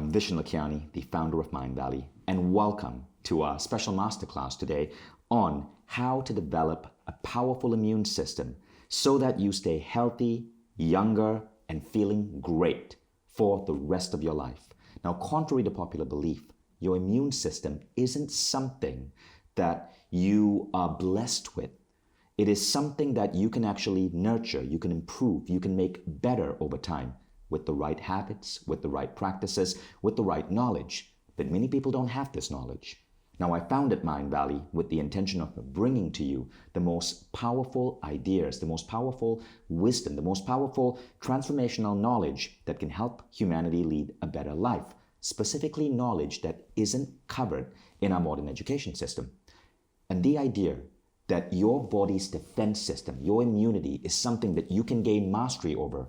I'm Vishen Lakiani, the founder of Mindvalley, and welcome to our special masterclass today on how to develop a powerful immune system so that you stay healthy, younger, and feeling great for the rest of your life. Now, contrary to popular belief, your immune system isn't something that you are blessed with. It is something that you can actually nurture, you can improve, you can make better over time with the right habits, with the right practices, with the right knowledge. But many people don't have this knowledge. Now, I founded Mindvalley with the intention of bringing to you the most powerful ideas, the most powerful wisdom, the most powerful transformational knowledge that can help humanity lead a better life, specifically knowledge that isn't covered in our modern education system. And the idea that your body's defense system, your immunity, is something that you can gain mastery over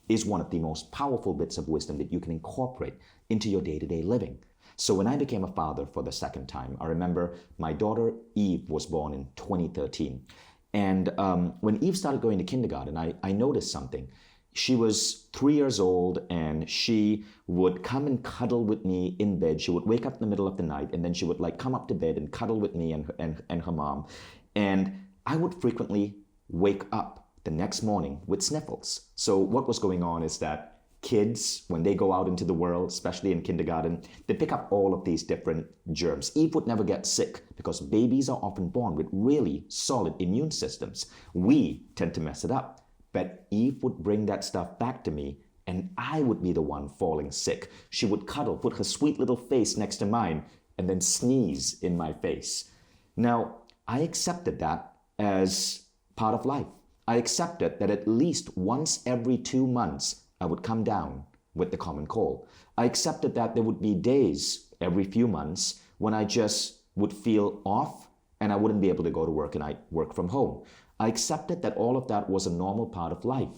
is one of the most powerful bits of wisdom that you can incorporate into your day-to-day living. So when I became a father for the second time, I remember my daughter Eve was born in 2013. And when Eve started going to kindergarten, I noticed something. She was 3 years old and she would come and cuddle with me in bed. She would wake up in the middle of the night and then she would come up to bed and cuddle with me and her mom. And I would frequently wake up the next morning with sniffles. So what was going on is that kids, when they go out into the world, especially in kindergarten, they pick up all of these different germs. Eve would never get sick because babies are often born with really solid immune systems. We tend to mess it up. But Eve would bring that stuff back to me and I would be the one falling sick. She would cuddle, put her sweet little face next to mine, and then sneeze in my face. Now, I accepted that as part of life. I accepted that at least once every 2 months, I would come down with the common cold. I accepted that there would be days every few months when I just would feel off and I wouldn't be able to go to work and I'd work from home. I accepted that all of that was a normal part of life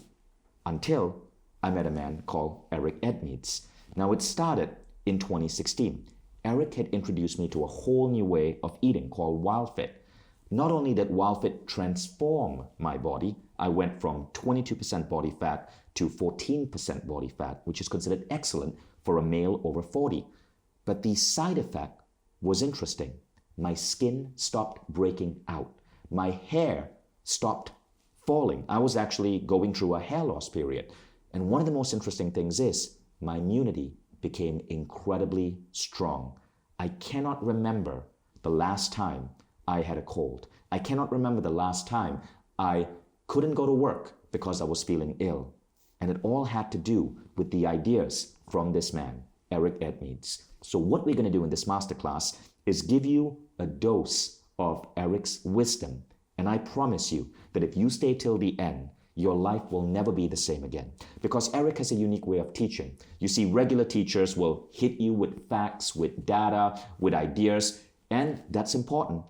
until I met a man called Eric Edmeades. Now, it started in 2016. Eric had introduced me to a whole new way of eating called WildFit. Not only did WildFit transform my body, I went from 22% body fat to 14% body fat, which is considered excellent for a male over 40. But the side effect was interesting. My skin stopped breaking out. My hair stopped falling. I was actually going through a hair loss period. And one of the most interesting things is my immunity became incredibly strong. I cannot remember the last time I had a cold. I cannot remember the last time I couldn't go to work because I was feeling ill. And it all had to do with the ideas from this man, Eric Edmeades. So what we're going to do in this masterclass is give you a dose of Eric's wisdom. And I promise you that if you stay till the end, your life will never be the same again. Because Eric has a unique way of teaching. You see, regular teachers will hit you with facts, with data, with ideas, and that's important.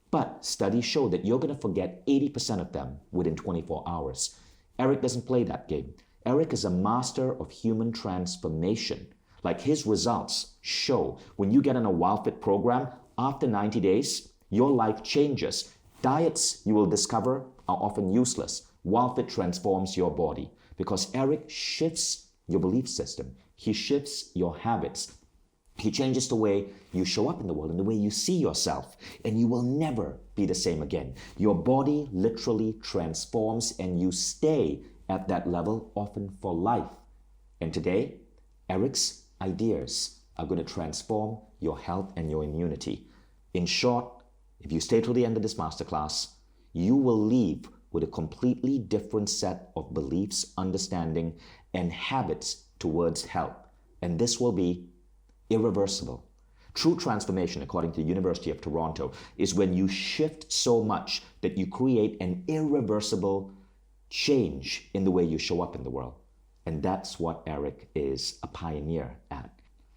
But studies show that you're going to forget 80% of them within 24 hours. Eric doesn't play that game. Eric is a master of human transformation. Like his results show when you get on a WildFit program, after 90 days, your life changes. Diets you will discover are often useless. WildFit transforms your body because Eric shifts your belief system. He shifts your habits. He changes the way you show up in the world and the way you see yourself, and you will never be the same again. Your body literally transforms and you stay at that level often for life. And today, Eric's ideas are going to transform your health and your immunity. In short, if you stay till the end of this masterclass, you will leave with a completely different set of beliefs, understanding, and habits towards health. And this will be irreversible. True transformation, according to the University of Toronto, is when you shift so much that you create an irreversible change in the way you show up in the world. And that's what Eric is a pioneer at.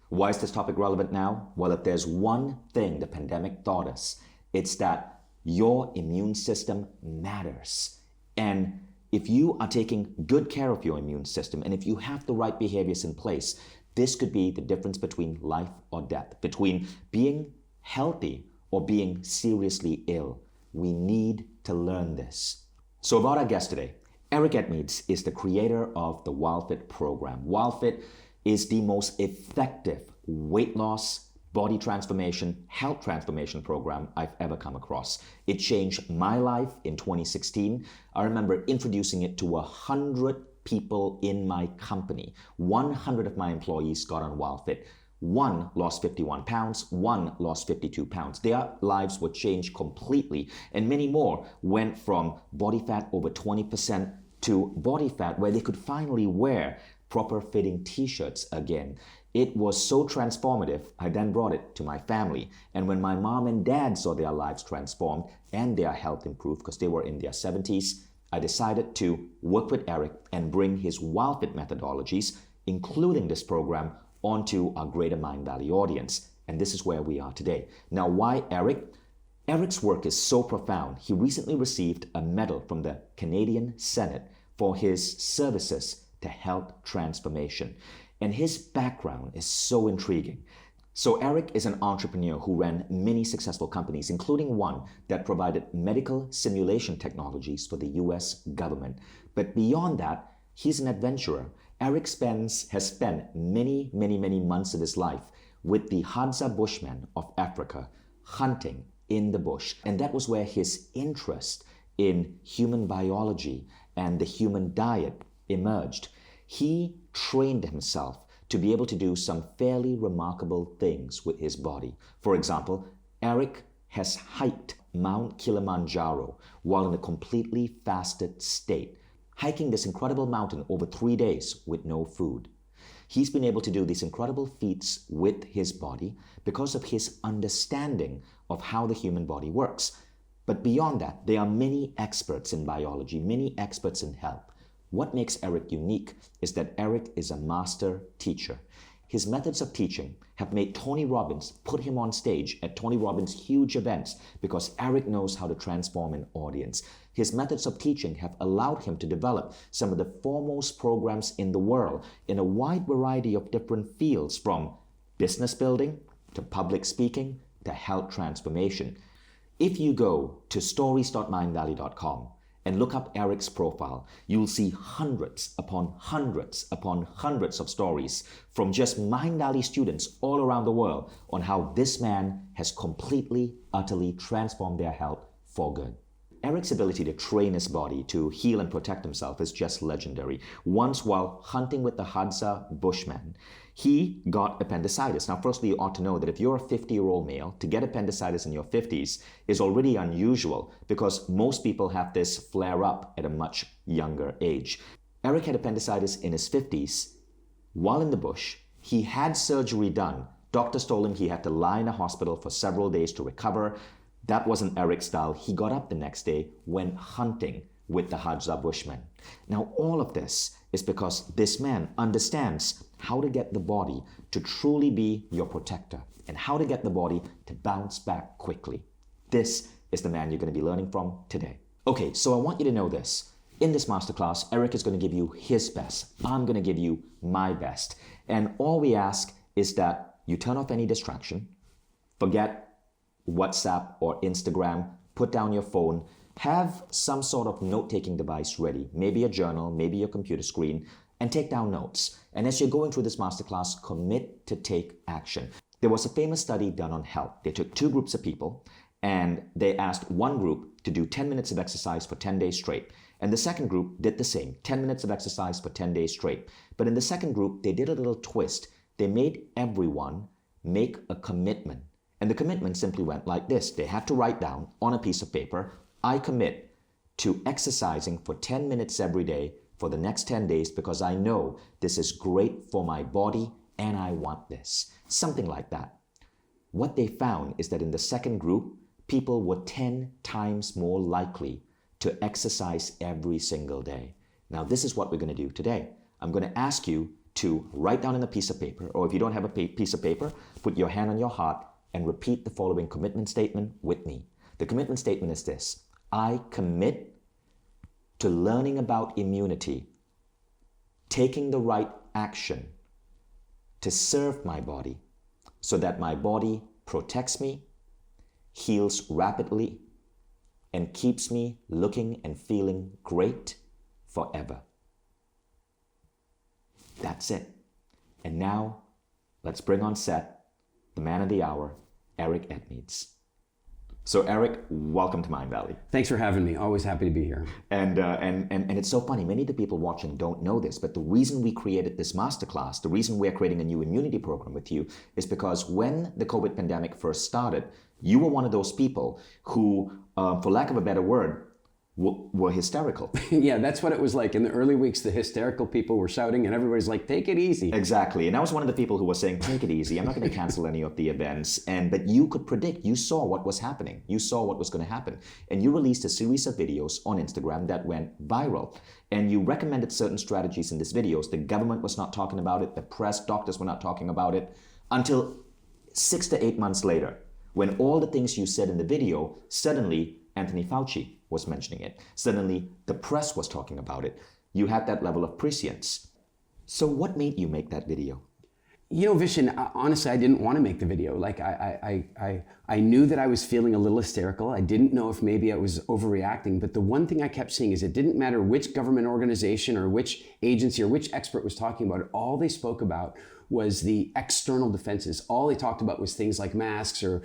Why is this topic relevant now? Well, if there's one thing the pandemic taught us, it's that your immune system matters. And if you are taking good care of your immune system, and if you have the right behaviors in place, this could be the difference between life or death, between being healthy or being seriously ill. We need to learn this. So about our guest today, Eric Edmeades is the creator of the WildFit program. WildFit is the most effective weight loss, body transformation, health transformation program I've ever come across. It changed my life in 2016. I remember introducing it to 100 people in my company. 100 of my employees got on WildFit. One lost 51 pounds, one lost 52 pounds. Their lives were changed completely, and many more went from body fat over 20% to body fat where they could finally wear proper fitting t-shirts again. It was so transformative, I then brought it to my family. And when my mom and dad saw their lives transformed and their health improved because they were in their 70s, I decided to work with Eric and bring his WildFit methodologies, including this program, onto our greater Mindvalley audience. And this is where we are today. Now, why Eric? Eric's work is so profound. He recently received a medal from the Canadian Senate for his services to health transformation. And his background is so intriguing. So Eric is an entrepreneur who ran many successful companies, including one that provided medical simulation technologies for the US government. But beyond that, he's an adventurer. Eric has spent many months of his life with the Hadza Bushmen of Africa, hunting in the bush. And that was where his interest in human biology and the human diet emerged. He trained himself to be able to do some fairly remarkable things with his body. For example, Eric has hiked Mount Kilimanjaro while in a completely fasted state, hiking this incredible mountain over 3 days with no food. He's been able to do these incredible feats with his body because of his understanding of how the human body works. But beyond that, there are many experts in biology, many experts in health. What makes Eric unique is that Eric is a master teacher. His methods of teaching have made Tony Robbins put him on stage at Tony Robbins' huge events because Eric knows how to transform an audience. His methods of teaching have allowed him to develop some of the foremost programs in the world in a wide variety of different fields, from business building to public speaking to health transformation. If you go to stories.mindvalley.com and look up Eric's profile, you'll see hundreds upon hundreds upon hundreds of stories from just Mindvalley students all around the world on how this man has completely, utterly transformed their health for good. Eric's ability to train his body to heal and protect himself is just legendary. Once, while hunting with the Hadza Bushmen, he got appendicitis. Now, firstly, you ought to know that if you're a 50-year-old male, to get appendicitis in your 50s is already unusual because most people have this flare up at a much younger age. Eric had appendicitis in his 50s while in the bush. He had surgery done. Doctors told him he had to lie in a hospital for several days to recover. That wasn't Eric's style. He got up the next day, went hunting with the Hadza Bushmen. Now, all of this is because this man understands how to get the body to truly be your protector and how to get the body to bounce back quickly. This is the man you're going to be learning from today. Okay, so I want you to know this. In this masterclass, Eric is going to give you his best. I'm going to give you my best. And all we ask is that you turn off any distraction, forget WhatsApp or Instagram, put down your phone, have some sort of note-taking device ready, maybe a journal, maybe your computer screen, and take down notes. And as you're going through this masterclass, commit to take action. There was a famous study done on health. They took two groups of people and they asked one group to do 10 minutes of exercise for 10 days straight. And the second group did the same, 10 minutes of exercise for 10 days straight. But in the second group, they did a little twist. They made everyone make a commitment. And the commitment simply went like this. They had to write down on a piece of paper, I commit to exercising for 10 minutes every day for the next 10 days because I know this is great for my body and I want this. Something like that. What they found is that in the second group, people were 10 times more likely to exercise every single day. Now, this is what we're going to do today. I'm going to ask you to write down on a piece of paper, or if you don't have a piece of paper, put your hand on your heart and repeat the following commitment statement with me. The commitment statement is this: I commit to learning about immunity, taking the right action to serve my body so that my body protects me, heals rapidly, and keeps me looking and feeling great forever. That's it. And now, let's bring on set the man of the hour, Eric Edmeades. So Eric, welcome to Mindvalley. Thanks for having me. Always happy to be here. And it's so funny. Many of the people watching don't know this, but the reason we created this masterclass, the reason we're creating a new immunity program with you, is because when the COVID pandemic first started, you were one of those people who, for lack of a better word, were hysterical. Yeah, that's what it was like. In the early weeks, the hysterical people were shouting and everybody's like, take it easy. Exactly. And I was one of the people who was saying, take it easy. I'm not going to cancel any of the events. But you could predict. You saw what was happening. You saw what was going to happen. And you released a series of videos on Instagram that went viral. And you recommended certain strategies in these videos. The government was not talking about it. The press, doctors were not talking about it until 6 to 8 months later, when all the things you said in the video, suddenly Anthony Fauci was mentioning it. Suddenly, the press was talking about it. You had that level of prescience. So what made you make that video? You know, Vishen, honestly, I didn't want to make the video. Like, I knew that I was feeling a little hysterical. I didn't know if maybe I was overreacting. But the one thing I kept seeing is it didn't matter which government organization or which agency or which expert was talking about it. All they spoke about was the external defenses. All they talked about was things like masks or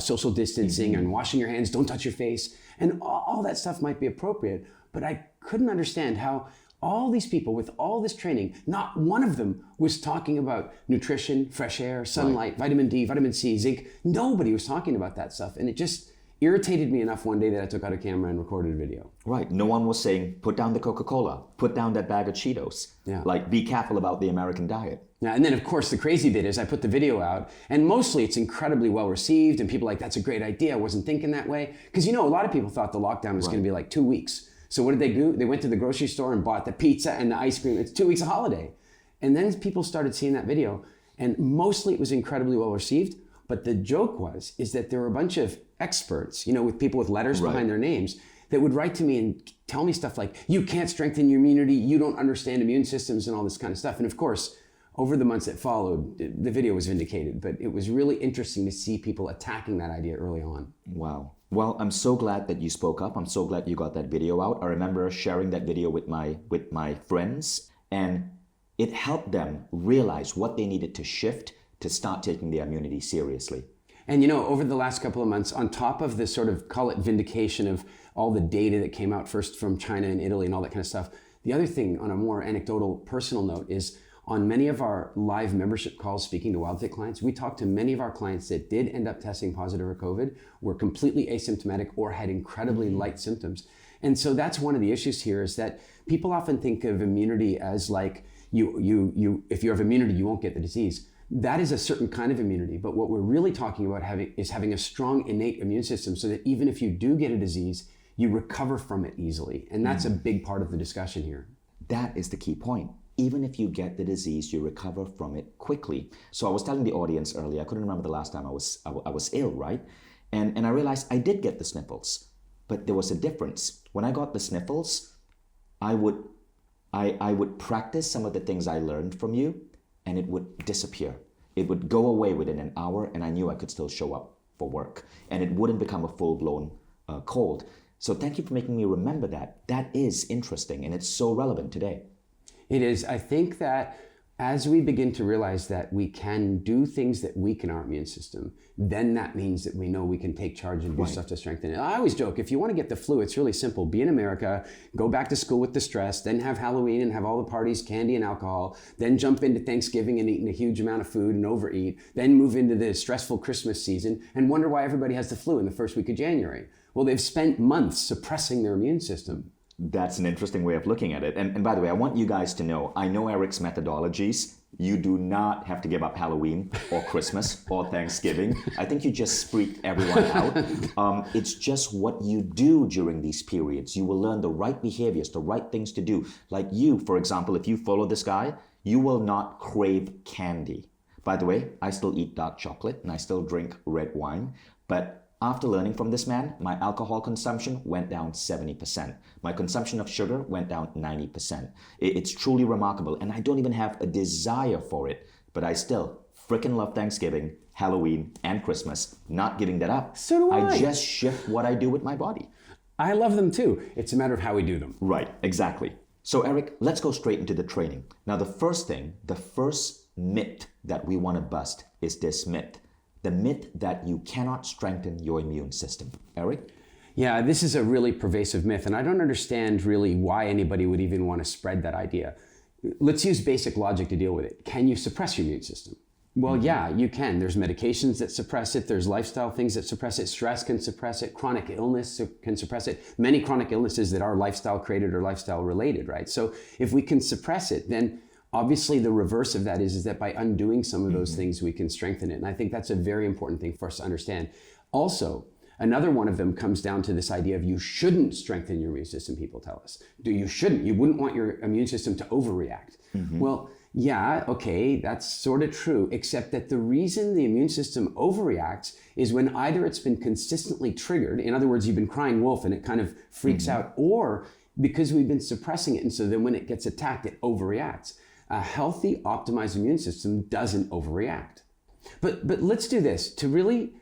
social distancing and washing your hands, don't touch your face. And all that stuff might be appropriate, but I couldn't understand how all these people with all this training, not one of them was talking about nutrition, fresh air, sunlight, vitamin D, vitamin C, zinc. Nobody was talking about that stuff. And it just irritated me enough one day that I took out a camera and recorded a video. Right. No one was saying, put down the Coca-Cola, put down that bag of Cheetos. Yeah. Like, be careful about the American diet. Yeah, and then of course the crazy bit is I put the video out and mostly it's incredibly well received and people are like, that's a great idea. I wasn't thinking that way. Because you know, a lot of people thought the lockdown was going to be like 2 weeks. So what did they do? They went to the grocery store and bought the pizza and the ice cream. It's 2 weeks of holiday. And then people started seeing that video and mostly it was incredibly well received. But the joke is that there were a bunch of experts, you know, with people with letters behind their names that would write to me and tell me stuff like, you can't strengthen your immunity, you don't understand immune systems and all this kind of stuff. And of course, over the months that followed, the video was vindicated, but it was really interesting to see people attacking that idea early on. Wow. Well, I'm so glad that you spoke up. I'm so glad you got that video out. I remember sharing that video with my friends, and it helped them realize what they needed to shift to start taking their immunity seriously. And you know, over the last couple of months, on top of this sort of, call it vindication of all the data that came out first from China and Italy and all that kind of stuff, the other thing on a more anecdotal personal note is on many of our live membership calls, speaking to WildFit clients, we talked to many of our clients that did end up testing positive for COVID, were completely asymptomatic or had incredibly light symptoms. And so that's one of the issues here is that people often think of immunity as like, if you have immunity, you won't get the disease. That is a certain kind of immunity, but what we're really talking about is having a strong innate immune system so that even if you do get a disease, you recover from it easily. And that's a big part of the discussion here. That is the key point. Even if you get the disease, you recover from it quickly. So I was telling the audience earlier, I couldn't remember the last time I was ill, right? And I realized I did get the sniffles, but there was a difference. When I got the sniffles, I would practice some of the things I learned from you, and it would disappear. It would go away within an hour, and I knew I could still show up for work, and it wouldn't become a full-blown cold. So thank you for making me remember that. That is interesting, and it's so relevant today. It is. I think that as we begin to realize that we can do things that weaken our immune system, then that means that we know we can take charge and do stuff to strengthen it. I always joke, if you want to get the flu, it's really simple. Be in America, go back to school with the stress, then have Halloween and have all the parties, candy and alcohol, then jump into Thanksgiving and eating a huge amount of food and overeat, then move into the stressful Christmas season and wonder why everybody has the flu in the first week of January. Well, they've spent months suppressing their immune system. That's an interesting way of looking at it. And by the way, I want you guys to know, I know Eric's methodologies. You do not have to give up Halloween or Christmas or Thanksgiving. I think you just freaked everyone out. It's just what you do during these periods. You will learn the right behaviors, the right things to do. Like you, for example, if you follow this guy, you will not crave candy. By the way, I still eat dark chocolate and I still drink red wine, but after learning from this man, my alcohol consumption went down 70%. My consumption of sugar went down 90%. It's truly remarkable, and I don't even have a desire for it, but I still freaking love Thanksgiving, Halloween, and Christmas, not giving that up. So do I. I just shift what I do with my body. I love them too. It's a matter of how we do them. Right, exactly. So Eric, let's go straight into the training. Now the first myth that we want to bust is this myth. The myth that you cannot strengthen your immune system. Eric? Yeah, this is a really pervasive myth, and I don't understand really why anybody would even want to spread that idea. Let's use basic logic to deal with it. Can you suppress your immune system? Well, yeah, you can. There's medications that suppress it. There's lifestyle things that suppress it. Stress can suppress it. Chronic illness can suppress it. Many chronic illnesses that are lifestyle created or lifestyle related, right? So if we can suppress it, then obviously the reverse of that is that by undoing some of those things, we can strengthen it. And I think that's a very important thing for us to understand. Also, another one of them comes down to this idea of you shouldn't strengthen your immune system, people tell us. You shouldn't. You wouldn't want your immune system to overreact. Well, yeah, okay, that's sort of true, except that the reason the immune system overreacts is when either it's been consistently triggered, in other words, you've been crying wolf and it kind of freaks out, or because we've been suppressing it, and so then when it gets attacked, it overreacts. A healthy, optimized immune system doesn't overreact. But let's do this. To really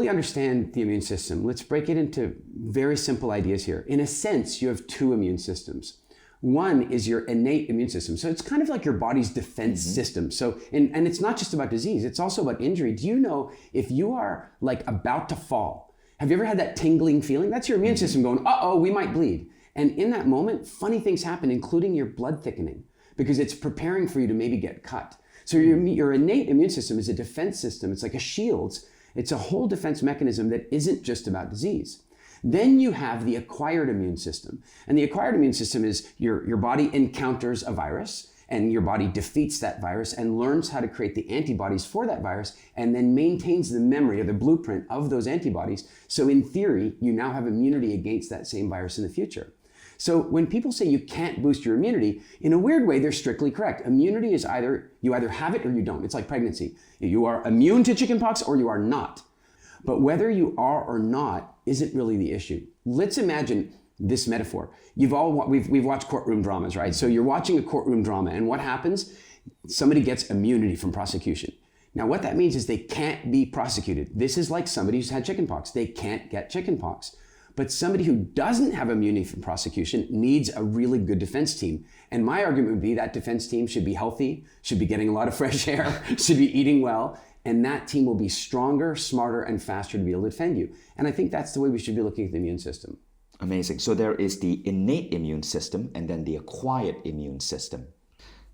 understand the immune system, let's break it into very simple ideas here. In a sense, you have two immune systems. One is your innate immune system. So it's kind of like your body's defense system. So, and it's not just about disease, it's also about injury. Do you know if you are like about to fall, have you ever had that tingling feeling? That's your immune system going, uh-oh, we might bleed. And in that moment, funny things happen, including your blood thickening, because it's preparing for you to maybe get cut. So your innate immune system is a defense system. It's like a shield. It's a whole defense mechanism that isn't just about disease. Then you have the acquired immune system. And the acquired immune system is your body encounters a virus and your body defeats that virus and learns how to create the antibodies for that virus and then maintains the memory or the blueprint of those antibodies. So in theory, you now have immunity against that same virus in the future. So when people say you can't boost your immunity, in a weird way, they're strictly correct. Immunity is you either have it or you don't. It's like pregnancy. You are immune to chickenpox or you are not. But whether you are or not isn't really the issue. Let's imagine this metaphor. We've watched courtroom dramas, right? So you're watching a courtroom drama, and what happens? Somebody gets immunity from prosecution. Now what that means is they can't be prosecuted. This is like somebody who's had chickenpox. They can't get chickenpox. But somebody who doesn't have immunity from prosecution needs a really good defense team. And my argument would be that defense team should be healthy, should be getting a lot of fresh air, should be eating well, and that team will be stronger, smarter, and faster to be able to defend you. And I think that's the way we should be looking at the immune system. Amazing. So there is the innate immune system and then the acquired immune system.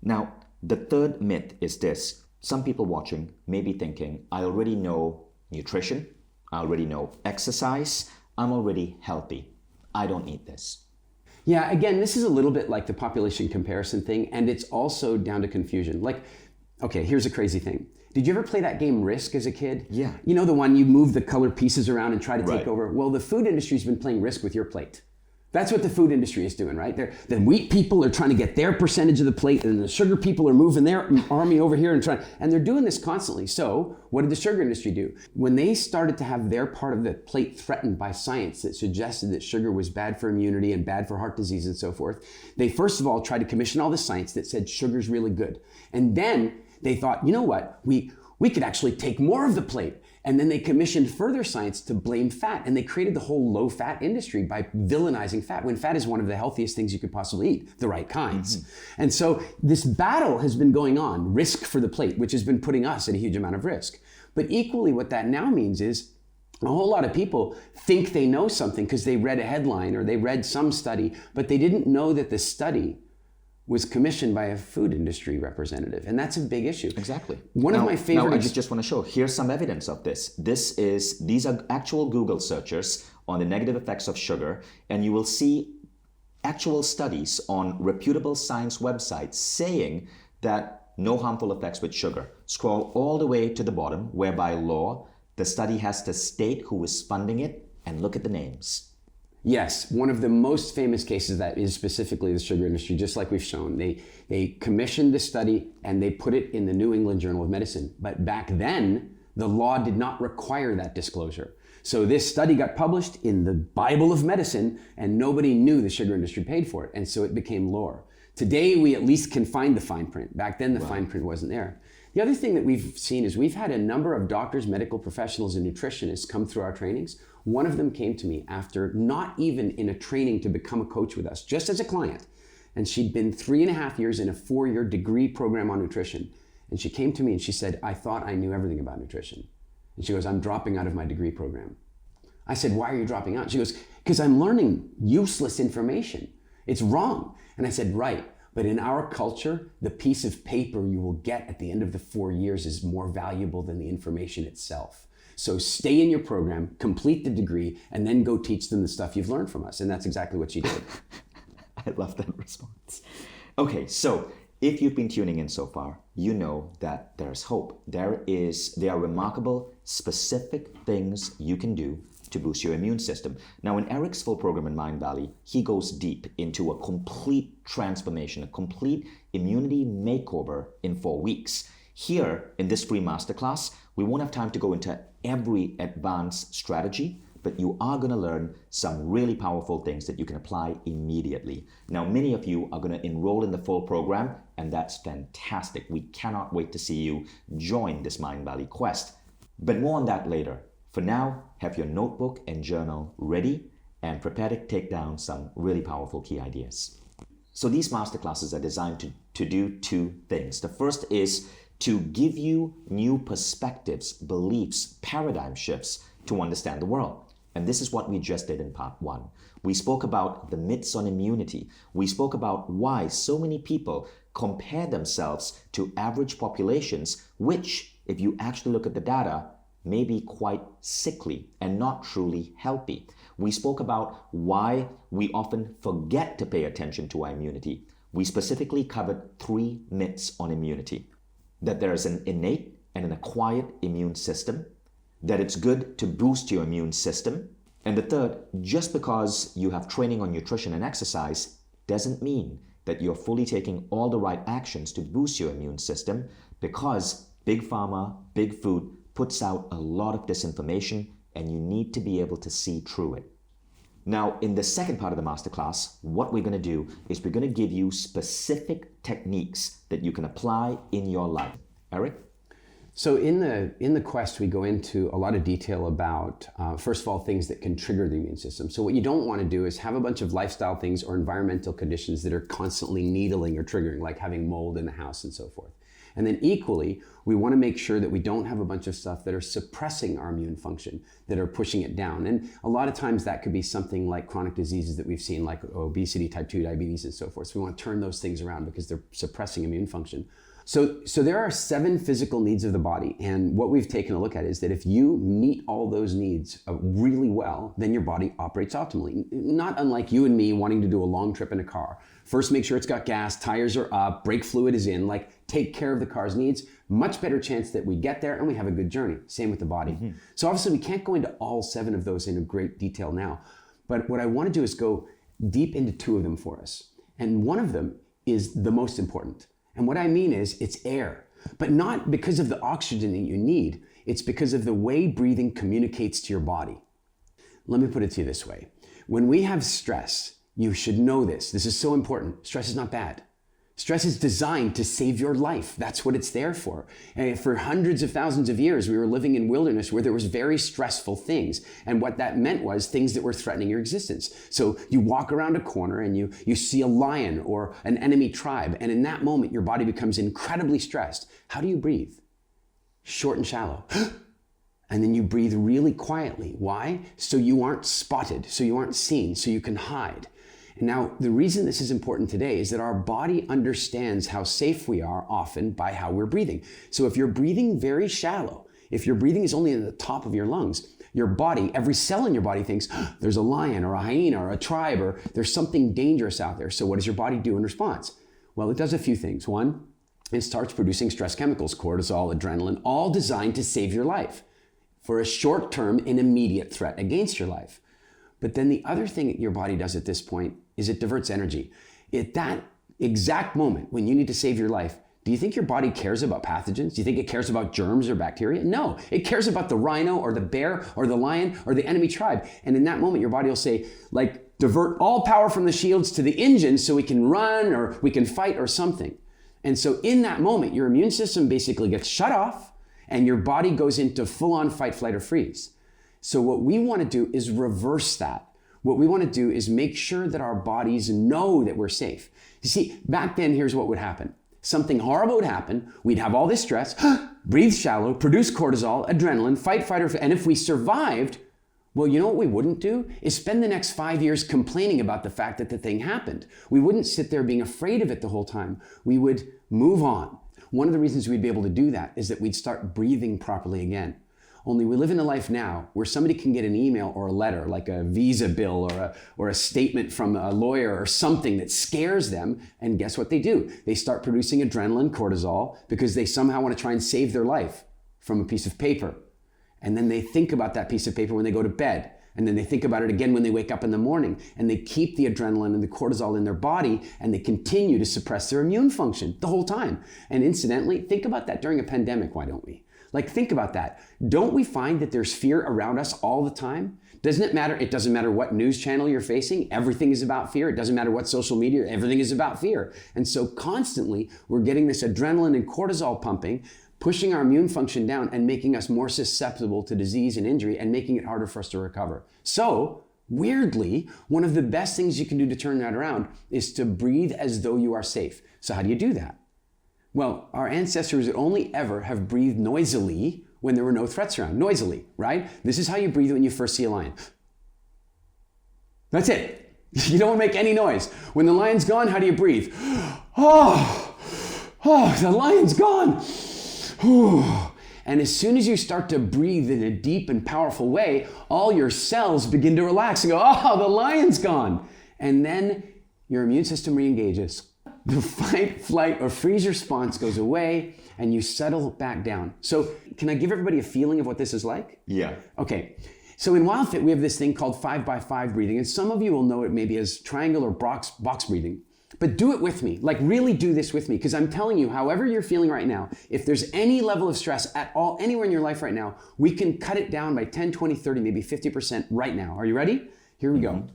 Now, the third myth is this. Some people watching may be thinking, I already know nutrition, I already know exercise, I'm already healthy. I don't need this. Yeah, again, this is a little bit like the population comparison thing, and it's also down to confusion. Like, okay, here's a crazy thing. Did you ever play that game Risk as a kid? Yeah. You know the one you move the colored pieces around and try to take Right. over? Well, the food industry's been playing Risk with your plate. That's what the food industry is doing, right? The wheat people are trying to get their percentage of the plate, and the sugar people are moving their army over here and they're doing this constantly. So what did the sugar industry do? When they started to have their part of the plate threatened by science that suggested that sugar was bad for immunity and bad for heart disease and so forth, they first of all tried to commission all the science that said sugar's really good. And then they thought, you know what? We could actually take more of the plate. And then they commissioned further science to blame fat. And they created the whole low-fat industry by villainizing fat, when fat is one of the healthiest things you could possibly eat, the right kinds. And so this battle has been going on, risk for the plate, which has been putting us at a huge amount of risk. But equally, what that now means is a whole lot of people think they know something because they read a headline or they read some study, but they didn't know that the study was commissioned by a food industry representative. And that's a big issue. Exactly. One of my favorite... Now, I just want to show, here's some evidence of this. These are actual Google searches on the negative effects of sugar, and you will see actual studies on reputable science websites saying that no harmful effects with sugar. Scroll all the way to the bottom, where by law, the study has to state who is funding it, and look at the names. Yes, one of the most famous cases of that is specifically the sugar industry, just like we've shown. They commissioned the study and they put it in the New England Journal of Medicine. But back then, the law did not require that disclosure. So this study got published in the Bible of medicine and nobody knew the sugar industry paid for it. And so it became lore. Today, we at least can find the fine print. Back then, the fine print wasn't there. The other thing that we've seen is we've had a number of doctors, medical professionals, and nutritionists come through our trainings. One of them came to me after not even in a training to become a coach with us, just as a client. And she'd been 3.5 years in a 4-year degree program on nutrition. And she came to me and she said, I thought I knew everything about nutrition. And she goes, I'm dropping out of my degree program. I said, why are you dropping out? She goes, because I'm learning useless information. It's wrong. And I said, right. But in our culture, the piece of paper you will get at the end of the 4 years is more valuable than the information itself. So stay in your program, complete the degree, and then go teach them the stuff you've learned from us. And that's exactly what she did. I love that response. Okay, so if you've been tuning in so far, you know that there's hope. There are remarkable, specific things you can do to boost your immune system. Now, in Eric's full program in Mindvalley, he goes deep into a complete transformation, a complete immunity makeover in 4 weeks. Here, in this free masterclass, we won't have time to go into every advanced strategy, but you are going to learn some really powerful things that you can apply immediately. Now, many of you are going to enroll in the full program, and that's fantastic. We cannot wait to see you join this Mindvalley quest. But more on that later. For now, have your notebook and journal ready and prepare to take down some really powerful key ideas. So these masterclasses are designed to do 2 things. The first is to give you new perspectives, beliefs, paradigm shifts to understand the world. And this is what we just did in part 1. We spoke about the myths on immunity. We spoke about why so many people compare themselves to average populations, which, if you actually look at the data, may be quite sickly and not truly healthy. We spoke about why we often forget to pay attention to our immunity. We specifically covered 3 myths on immunity. That there is an innate and an acquired immune system, that it's good to boost your immune system, and the third, just because you have training on nutrition and exercise doesn't mean that you're fully taking all the right actions to boost your immune system, because Big Pharma, Big Food puts out a lot of disinformation, and you need to be able to see through it. Now, in the second part of the masterclass, what we're going to do is we're going to give you specific techniques that you can apply in your life. Eric? So in the quest, we go into a lot of detail about, first of all, things that can trigger the immune system. So what you don't want to do is have a bunch of lifestyle things or environmental conditions that are constantly needling or triggering, like having mold in the house and so forth. And then equally, we want to make sure that we don't have a bunch of stuff that are suppressing our immune function, that are pushing it down. And a lot of times that could be something like chronic diseases that we've seen, like obesity, type 2 diabetes, and so forth. So we want to turn those things around because they're suppressing immune function. So there are 7 physical needs of the body. And what we've taken a look at is that if you meet all those needs really well, then your body operates optimally. Not unlike you and me wanting to do a long trip in a car. First, make sure it's got gas, tires are up, brake fluid is in, like take care of the car's needs. Much better chance that we get there and we have a good journey. Same with the body. Mm-hmm. So obviously we can't go into all 7 of those in great detail now. But what I want to do is go deep into 2 of them for us. And one of them is the most important. And what I mean is it's air, but not because of the oxygen that you need. It's because of the way breathing communicates to your body. Let me put it to you this way. When we have stress, you should know this. This is so important. Stress is not bad. Stress is designed to save your life. That's what it's there for. And for hundreds of thousands of years, we were living in wilderness where there was very stressful things. And what that meant was things that were threatening your existence. So you walk around a corner and you see a lion or an enemy tribe. And in that moment, your body becomes incredibly stressed. How do you breathe? Short and shallow. And then you breathe really quietly. Why? So you aren't spotted, so you aren't seen, so you can hide. Now, the reason this is important today is that our body understands how safe we are often by how we're breathing. So if you're breathing very shallow, if your breathing is only in the top of your lungs, your body, every cell in your body thinks, there's a lion or a hyena or a tribe or there's something dangerous out there. So what does your body do in response? Well, it does a few things. One, it starts producing stress chemicals, cortisol, adrenaline, all designed to save your life for a short-term and immediate threat against your life. But then the other thing that your body does at this point is it diverts energy. At that exact moment when you need to save your life, do you think your body cares about pathogens? Do you think it cares about germs or bacteria? No, it cares about the rhino or the bear or the lion or the enemy tribe. And in that moment, your body will say, like, divert all power from the shields to the engine so we can run or we can fight or something. And so in that moment, your immune system basically gets shut off and your body goes into full-on fight, flight, or freeze. So what we want to do is reverse that. What we want to do is make sure that our bodies know that we're safe. You see, back then, here's what would happen. something horrible would happen. We'd have all this stress, breathe shallow, produce cortisol, adrenaline, fight, fight, or and if we survived, well, you know what we wouldn't do? Is spend the next 5 years complaining about the fact that the thing happened. We wouldn't sit there being afraid of it the whole time. We would move on. One of the reasons we'd be able to do that is that we'd start breathing properly again. Only we live in a life now where somebody can get an email or a letter, like a visa bill or a statement from a lawyer or something that scares them, and guess what they do? They start producing adrenaline, cortisol, because they somehow want to try and save their life from a piece of paper. And then they think about that piece of paper when they go to bed. And then they think about it again when they wake up in the morning. And they keep the adrenaline and the cortisol in their body, and they continue to suppress their immune function the whole time. And incidentally, think about that during a pandemic, why don't we? Like, think about that. Don't we find that there's fear around us all the time? Doesn't it matter? It doesn't matter what news channel you're facing. Everything is about fear. It doesn't matter what social media, everything is about fear. And so constantly we're getting this adrenaline and cortisol pumping, pushing our immune function down and making us more susceptible to disease and injury and making it harder for us to recover. So weirdly, one of the best things you can do to turn that around is to breathe as though you are safe. So how do you do that? Well, our ancestors would only ever have breathed noisily when there were no threats around. Noisily, right? This is how you breathe when you first see a lion. That's it. You don't make any noise. When the lion's gone, how do you breathe? Oh, the lion's gone. And as soon as you start to breathe in a deep and powerful way, all your cells begin to relax and go, oh, the lion's gone. And then your immune system re-engages. The fight, flight, or freeze response goes away and you settle back down. So can I give everybody a feeling of what this is like? Yeah. Okay. So in WildFit, we have this thing called 5x5 breathing. And some of you will know it maybe as triangle or box breathing. But do it with me. Like, really do this with me. Because I'm telling you, however you're feeling right now, if there's any level of stress at all, anywhere in your life right now, we can cut it down by 10, 20, 30, maybe 50% right now. Are you ready? Here we go.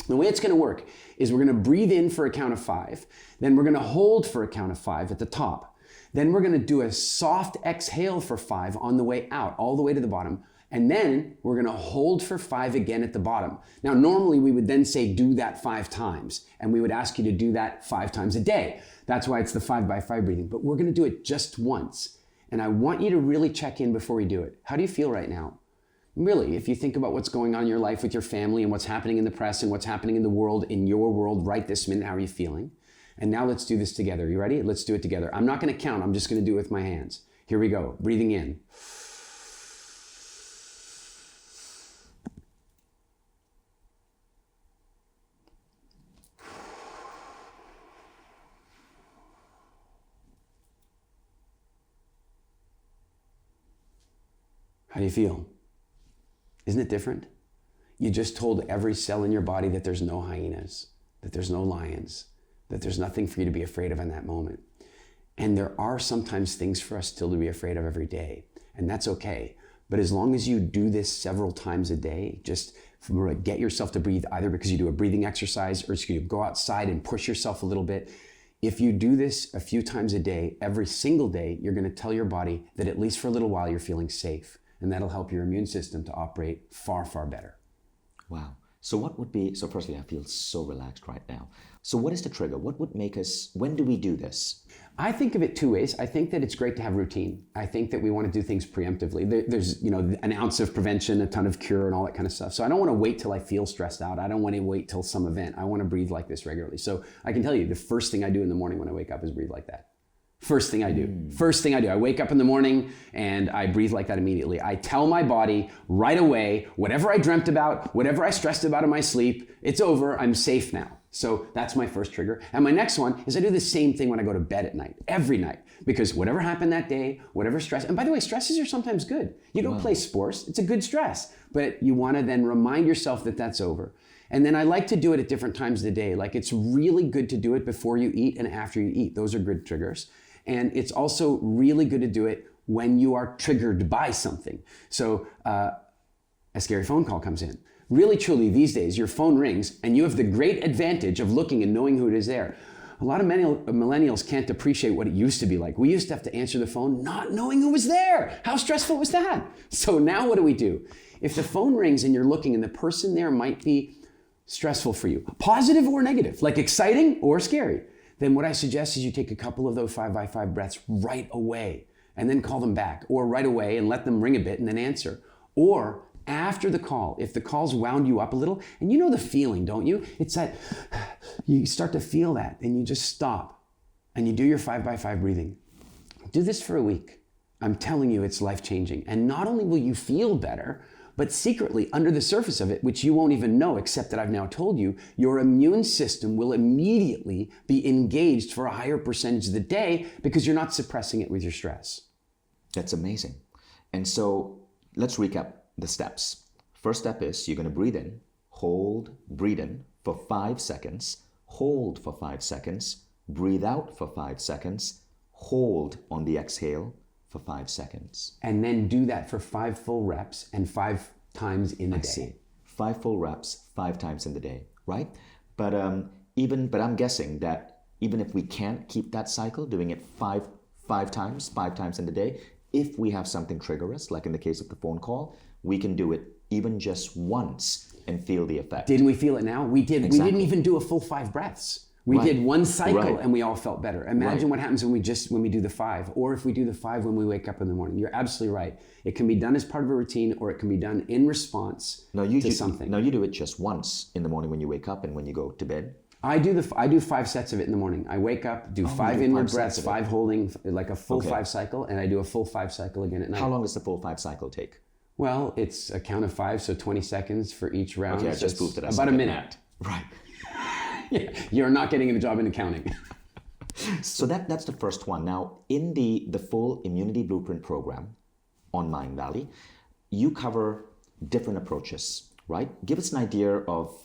The way it's going to work is we're going to breathe in for a count of 5. Then we're going to hold for a count of 5 at the top. Then we're going to do a soft exhale for 5 on the way out, all the way to the bottom. And then we're going to hold for 5 again at the bottom. Now, normally we would then say, do that 5 times. And we would ask you to do that 5 times a day. That's why it's the 5x5 breathing. But we're going to do it just once. And I want you to really check in before we do it. How do you feel right now? Really, if you think about what's going on in your life with your family and what's happening in the press and what's happening in the world, in your world right this minute, how are you feeling? And now let's do this together. You ready? Let's do it together. I'm not going to count. I'm just going to do it with my hands. Here we go. Breathing in. How do you feel? Isn't it different? You just told every cell in your body that there's no hyenas, that there's no lions, that there's nothing for you to be afraid of in that moment. And there are sometimes things for us still to be afraid of every day, and that's okay. But as long as you do this several times a day, just get yourself to breathe, either because you do a breathing exercise or you go outside and push yourself a little bit. If you do this a few times a day, every single day, you're going to tell your body that at least for a little while you're feeling safe. And that'll help your immune system to operate far, far better. Wow. So what would be, so firstly, I feel so relaxed right now. So what is the trigger? What would make us, when do we do this? I think of it 2 ways. I think that it's great to have routine. I think that we want to do things preemptively. There's, an ounce of prevention, a ton of cure, and all that kind of stuff. So I don't want to wait till I feel stressed out. I don't want to wait till some event. I want to breathe like this regularly. So I can tell you, the first thing I do in the morning when I wake up is breathe like that. First thing I do. I wake up in the morning and I breathe like that immediately. I tell my body right away, whatever I dreamt about, whatever I stressed about in my sleep, it's over, I'm safe now. So that's my first trigger. And my next one is I do the same thing when I go to bed at night, every night. Because whatever happened that day, whatever stress, and by the way, stresses are sometimes good. You go play sports, it's a good stress. But you want to then remind yourself that that's over. And then I like to do it at different times of the day. Like, it's really good to do it before you eat and after you eat. Those are good triggers. And it's also really good to do it when you are triggered by something. So a scary phone call comes in. Really, truly, these days, your phone rings and you have the great advantage of looking and knowing who it is there. A lot of millennials can't appreciate what it used to be like. We used to have to answer the phone not knowing who was there. How stressful was that? So now what do? If the phone rings and you're looking and the person there might be stressful for you, positive or negative, like exciting or scary, then what I suggest is you take a couple of those 5x5 breaths right away and then call them back, or right away and let them ring a bit and then answer. Or after the call, if the call's wound you up a little, and you know the feeling, don't you? It's that you start to feel that and you just stop and you do your 5x5 breathing. Do this for a week. I'm telling you, it's life-changing. And not only will you feel better, but secretly under the surface of it, which you won't even know except that I've now told you, your immune system will immediately be engaged for a higher percentage of the day because you're not suppressing it with your stress. That's amazing. And so let's recap the steps. First step is you're going to breathe in, hold, breathe in for 5 seconds, hold for 5 seconds, breathe out for 5 seconds, hold on the exhale for 5 seconds. And then do that for 5 full reps and 5 times in a day. See. 5 full reps, 5 times in the day, right? But I'm guessing that even if we can't keep that cycle, doing it five times in the day, if we have something trigger us, like in the case of the phone call, we can do it even just once and feel the effect. Didn't we feel it now? We did. Exactly. We didn't even do a full 5 breaths. We did one cycle and we all felt better. Imagine what happens when we do the 5, or if we do the 5 when we wake up in the morning. You're absolutely right. It can be done as part of a routine, or it can be done in response to something. No, you do it just once in the morning when you wake up and when you go to bed. I do 5 sets of it in the morning. I wake up, do 5 inward breaths, 5 holding, like a full 5 cycle, and I do a full 5 cycle again at night. How long does the full 5 cycle take? Well, it's a count of 5, so 20 seconds for each round. Okay, I just proved it. About a minute. Right. Yeah, you're not getting a job in accounting. So that's the first one. Now, in the full Immunity Blueprint program on Mindvalley, you cover different approaches, right? Give us an idea of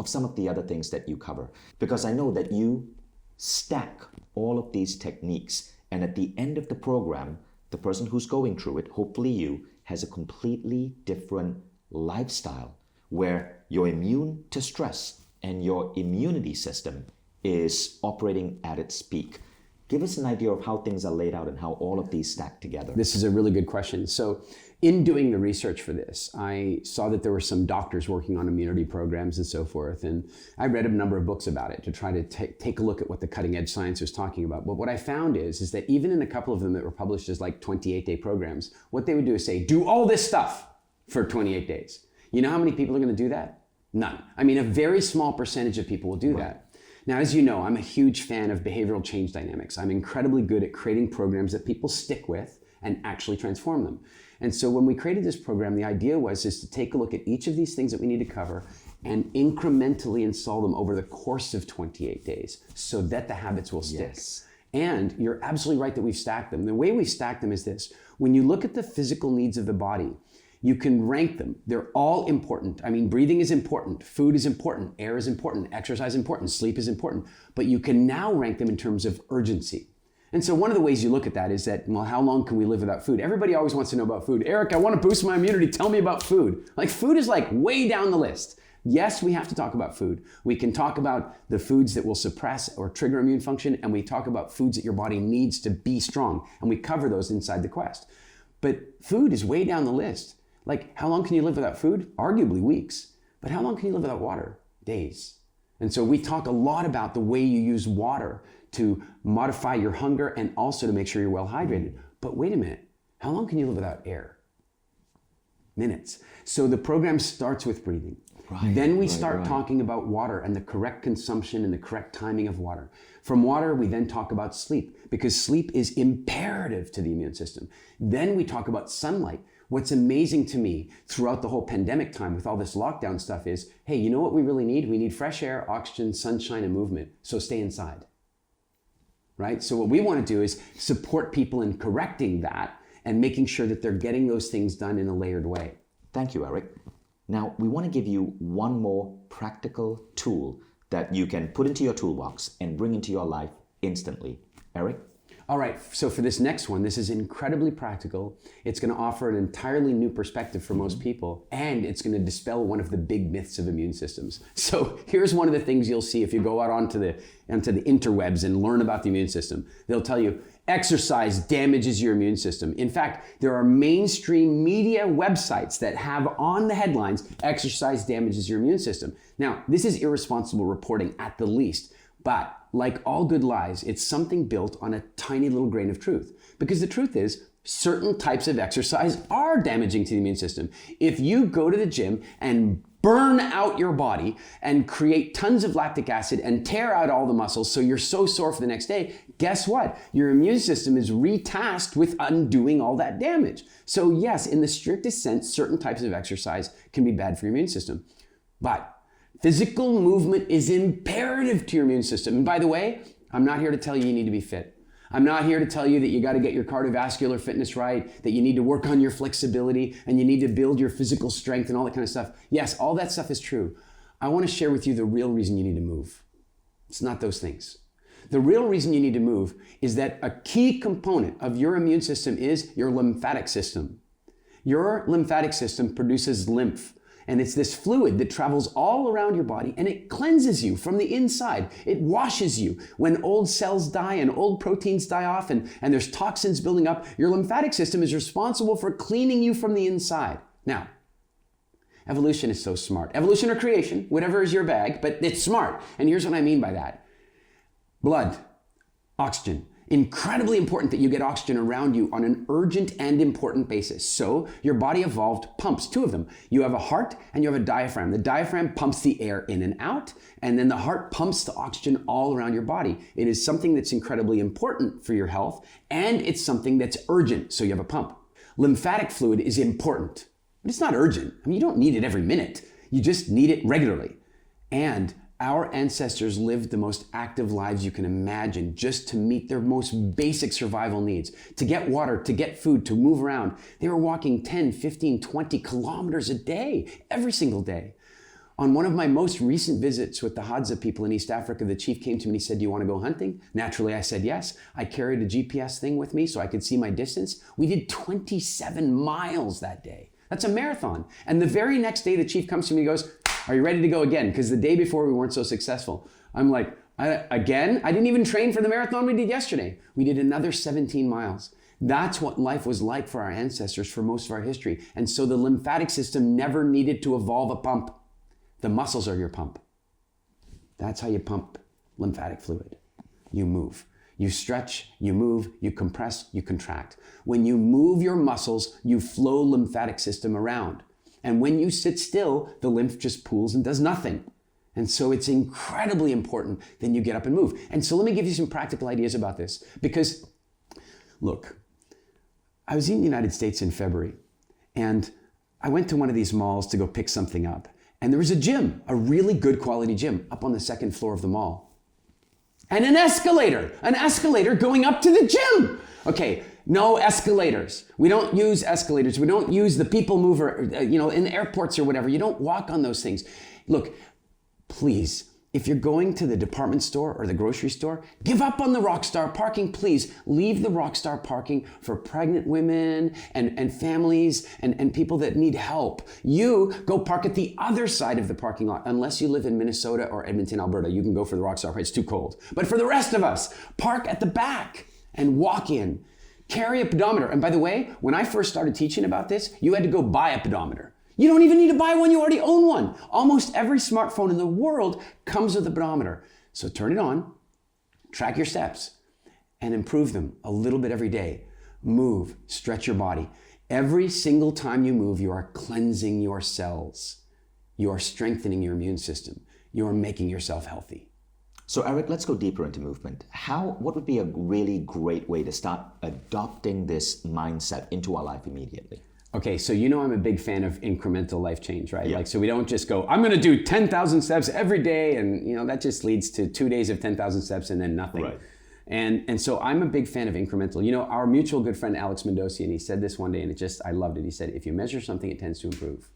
some of the other things that you cover, because I know that you stack all of these techniques, and at the end of the program, the person who's going through it, hopefully you, has a completely different lifestyle where you're immune to stress and your immunity system is operating at its peak. Give us an idea of how things are laid out and how all of these stack together. This is a really good question. So in doing the research for this, I saw that there were some doctors working on immunity programs and so forth. And I read a number of books about it to try to take a look at what the cutting edge science was talking about. But what I found is that even in a couple of them that were published as like 28-day programs, what they would do is say, do all this stuff for 28 days. You know how many people are going to do that? None. I mean, a very small percentage of people will do that. Now, as you know, I'm a huge fan of behavioral change dynamics. I'm incredibly good at creating programs that people stick with and actually transform them. And so when we created this program, the idea was to take a look at each of these things that we need to cover and incrementally install them over the course of 28 days so that the habits will stick. Yes. And you're absolutely right that we've stacked them. The way we stack them is this. When you look at the physical needs of the body, you can rank them. They're all important. I mean, breathing is important, food is important, air is important, exercise is important, sleep is important, but you can now rank them in terms of urgency. And so one of the ways you look at that is that, well, how long can we live without food? Everybody always wants to know about food. Eric, I want to boost my immunity. Tell me about food. Like, food is like way down the list. Yes, we have to talk about food. We can talk about the foods that will suppress or trigger immune function, and we talk about foods that your body needs to be strong, and we cover those inside the quest. But food is way down the list. Like, how long can you live without food? Arguably weeks. But how long can you live without water? Days. And so we talk a lot about the way you use water to modify your hunger and also to make sure you're well hydrated. But wait a minute, how long can you live without air? Minutes. So the program starts with breathing. Then we start talking about water and the correct consumption and the correct timing of water. From water, we then talk about sleep, because sleep is imperative to the immune system. Then we talk about sunlight. What's amazing to me throughout the whole pandemic time with all this lockdown stuff is, hey, you know what we really need? We need fresh air, oxygen, sunshine, and movement. So stay inside, right? So what we want to do is support people in correcting that and making sure that they're getting those things done in a layered way. Thank you, Eric. Now, we want to give you one more practical tool that you can put into your toolbox and bring into your life instantly. Eric? All right, so for this next one, this is incredibly practical. It's going to offer an entirely new perspective for most people, and it's going to dispel one of the big myths of immune systems. So here's one of the things you'll see if you go out onto the interwebs and learn about the immune system. They'll tell you, exercise damages your immune system. In fact, there are mainstream media websites that have on the headlines, exercise damages your immune system. Now, this is irresponsible reporting at the least. But like all good lies, it's something built on a tiny little grain of truth. Because the truth is, certain types of exercise are damaging to the immune system. If you go to the gym and burn out your body and create tons of lactic acid and tear out all the muscles so you're so sore for the next day, guess what? Your immune system is retasked with undoing all that damage. So yes, in the strictest sense, certain types of exercise can be bad for your immune system. But physical movement is imperative to your immune system. And by the way, I'm not here to tell you need to be fit. I'm not here to tell you that you got to get your cardiovascular fitness right, that you need to work on your flexibility, and you need to build your physical strength and all that kind of stuff. Yes, all that stuff is true. I want to share with you the real reason you need to move. It's not those things. The real reason you need to move is that a key component of your immune system is your lymphatic system. Your lymphatic system produces lymph. And it's this fluid that travels all around your body and it cleanses you from the inside. It washes you. When old cells die and old proteins die off and there's toxins building up, your lymphatic system is responsible for cleaning you from the inside. Now, evolution is so smart. Evolution or creation, whatever is your bag, but it's smart. And here's what I mean by that. Blood, oxygen. Incredibly important that you get oxygen around you on an urgent and important basis. So your body evolved pumps, two of them. You have a heart and you have a diaphragm. The diaphragm pumps the air in and out, and then the heart pumps the oxygen all around your body. It is something that's incredibly important for your health, and it's something that's urgent, so you have a pump. Lymphatic fluid is important, but it's not urgent. I mean, you don't need it every minute. You just need it regularly. And our ancestors lived the most active lives you can imagine just to meet their most basic survival needs. To get water, to get food, to move around. They were walking 10, 15, 20 kilometers a day, every single day. On one of my most recent visits with the Hadza people in East Africa, the chief came to me and he said, "Do you want to go hunting?" Naturally, I said yes. I carried a GPS thing with me so I could see my distance. We did 27 miles that day. That's a marathon. And the very next day, the chief comes to me and goes, "Are you ready to go again?" Because the day before we weren't so successful. I'm like, again? I didn't even train for the marathon we did yesterday. We did another 17 miles. That's what life was like for our ancestors for most of our history. And so the lymphatic system never needed to evolve a pump. The muscles are your pump. That's how you pump lymphatic fluid. You move. You stretch, you move, you compress, you contract. When you move your muscles, you flow lymphatic system around. And when you sit still, the lymph just pools and does nothing. And so it's incredibly important that you get up and move. And so let me give you some practical ideas about this. Because, look, I was in the United States in February, and I went to one of these malls to go pick something up. And there was a gym, a really good quality gym, up on the second floor of the mall. And an escalator going up to the gym. Okay, no escalators. We don't use escalators. We don't use the people mover, in airports or whatever. You don't walk on those things. Look, please, if you're going to the department store or the grocery store, give up on the Rockstar parking, please. Leave the Rockstar parking for pregnant women and families and people that need help. You go park at the other side of the parking lot. Unless you live in Minnesota or Edmonton, Alberta, you can go for the Rockstar. It's too cold. But for the rest of us, park at the back and walk in. Carry a pedometer. And by the way, when I first started teaching about this, you had to go buy a pedometer. You don't even need to buy one, you already own one. Almost every smartphone in the world comes with a pedometer. So turn it on, track your steps, and improve them a little bit every day. Move, stretch your body. Every single time you move, you are cleansing your cells. You are strengthening your immune system. You are making yourself healthy. So Eric, let's go deeper into movement. What would be a really great way to start adopting this mindset into our life immediately? Okay, so I'm a big fan of incremental life change, right? Yeah. So we don't just go, I'm gonna do 10,000 steps every day, and that just leads to 2 days of 10,000 steps and then nothing. Right. And so I'm a big fan of incremental. Our mutual good friend Alex Mendosian, he said this one day, and I loved it. He said, if you measure something, it tends to improve.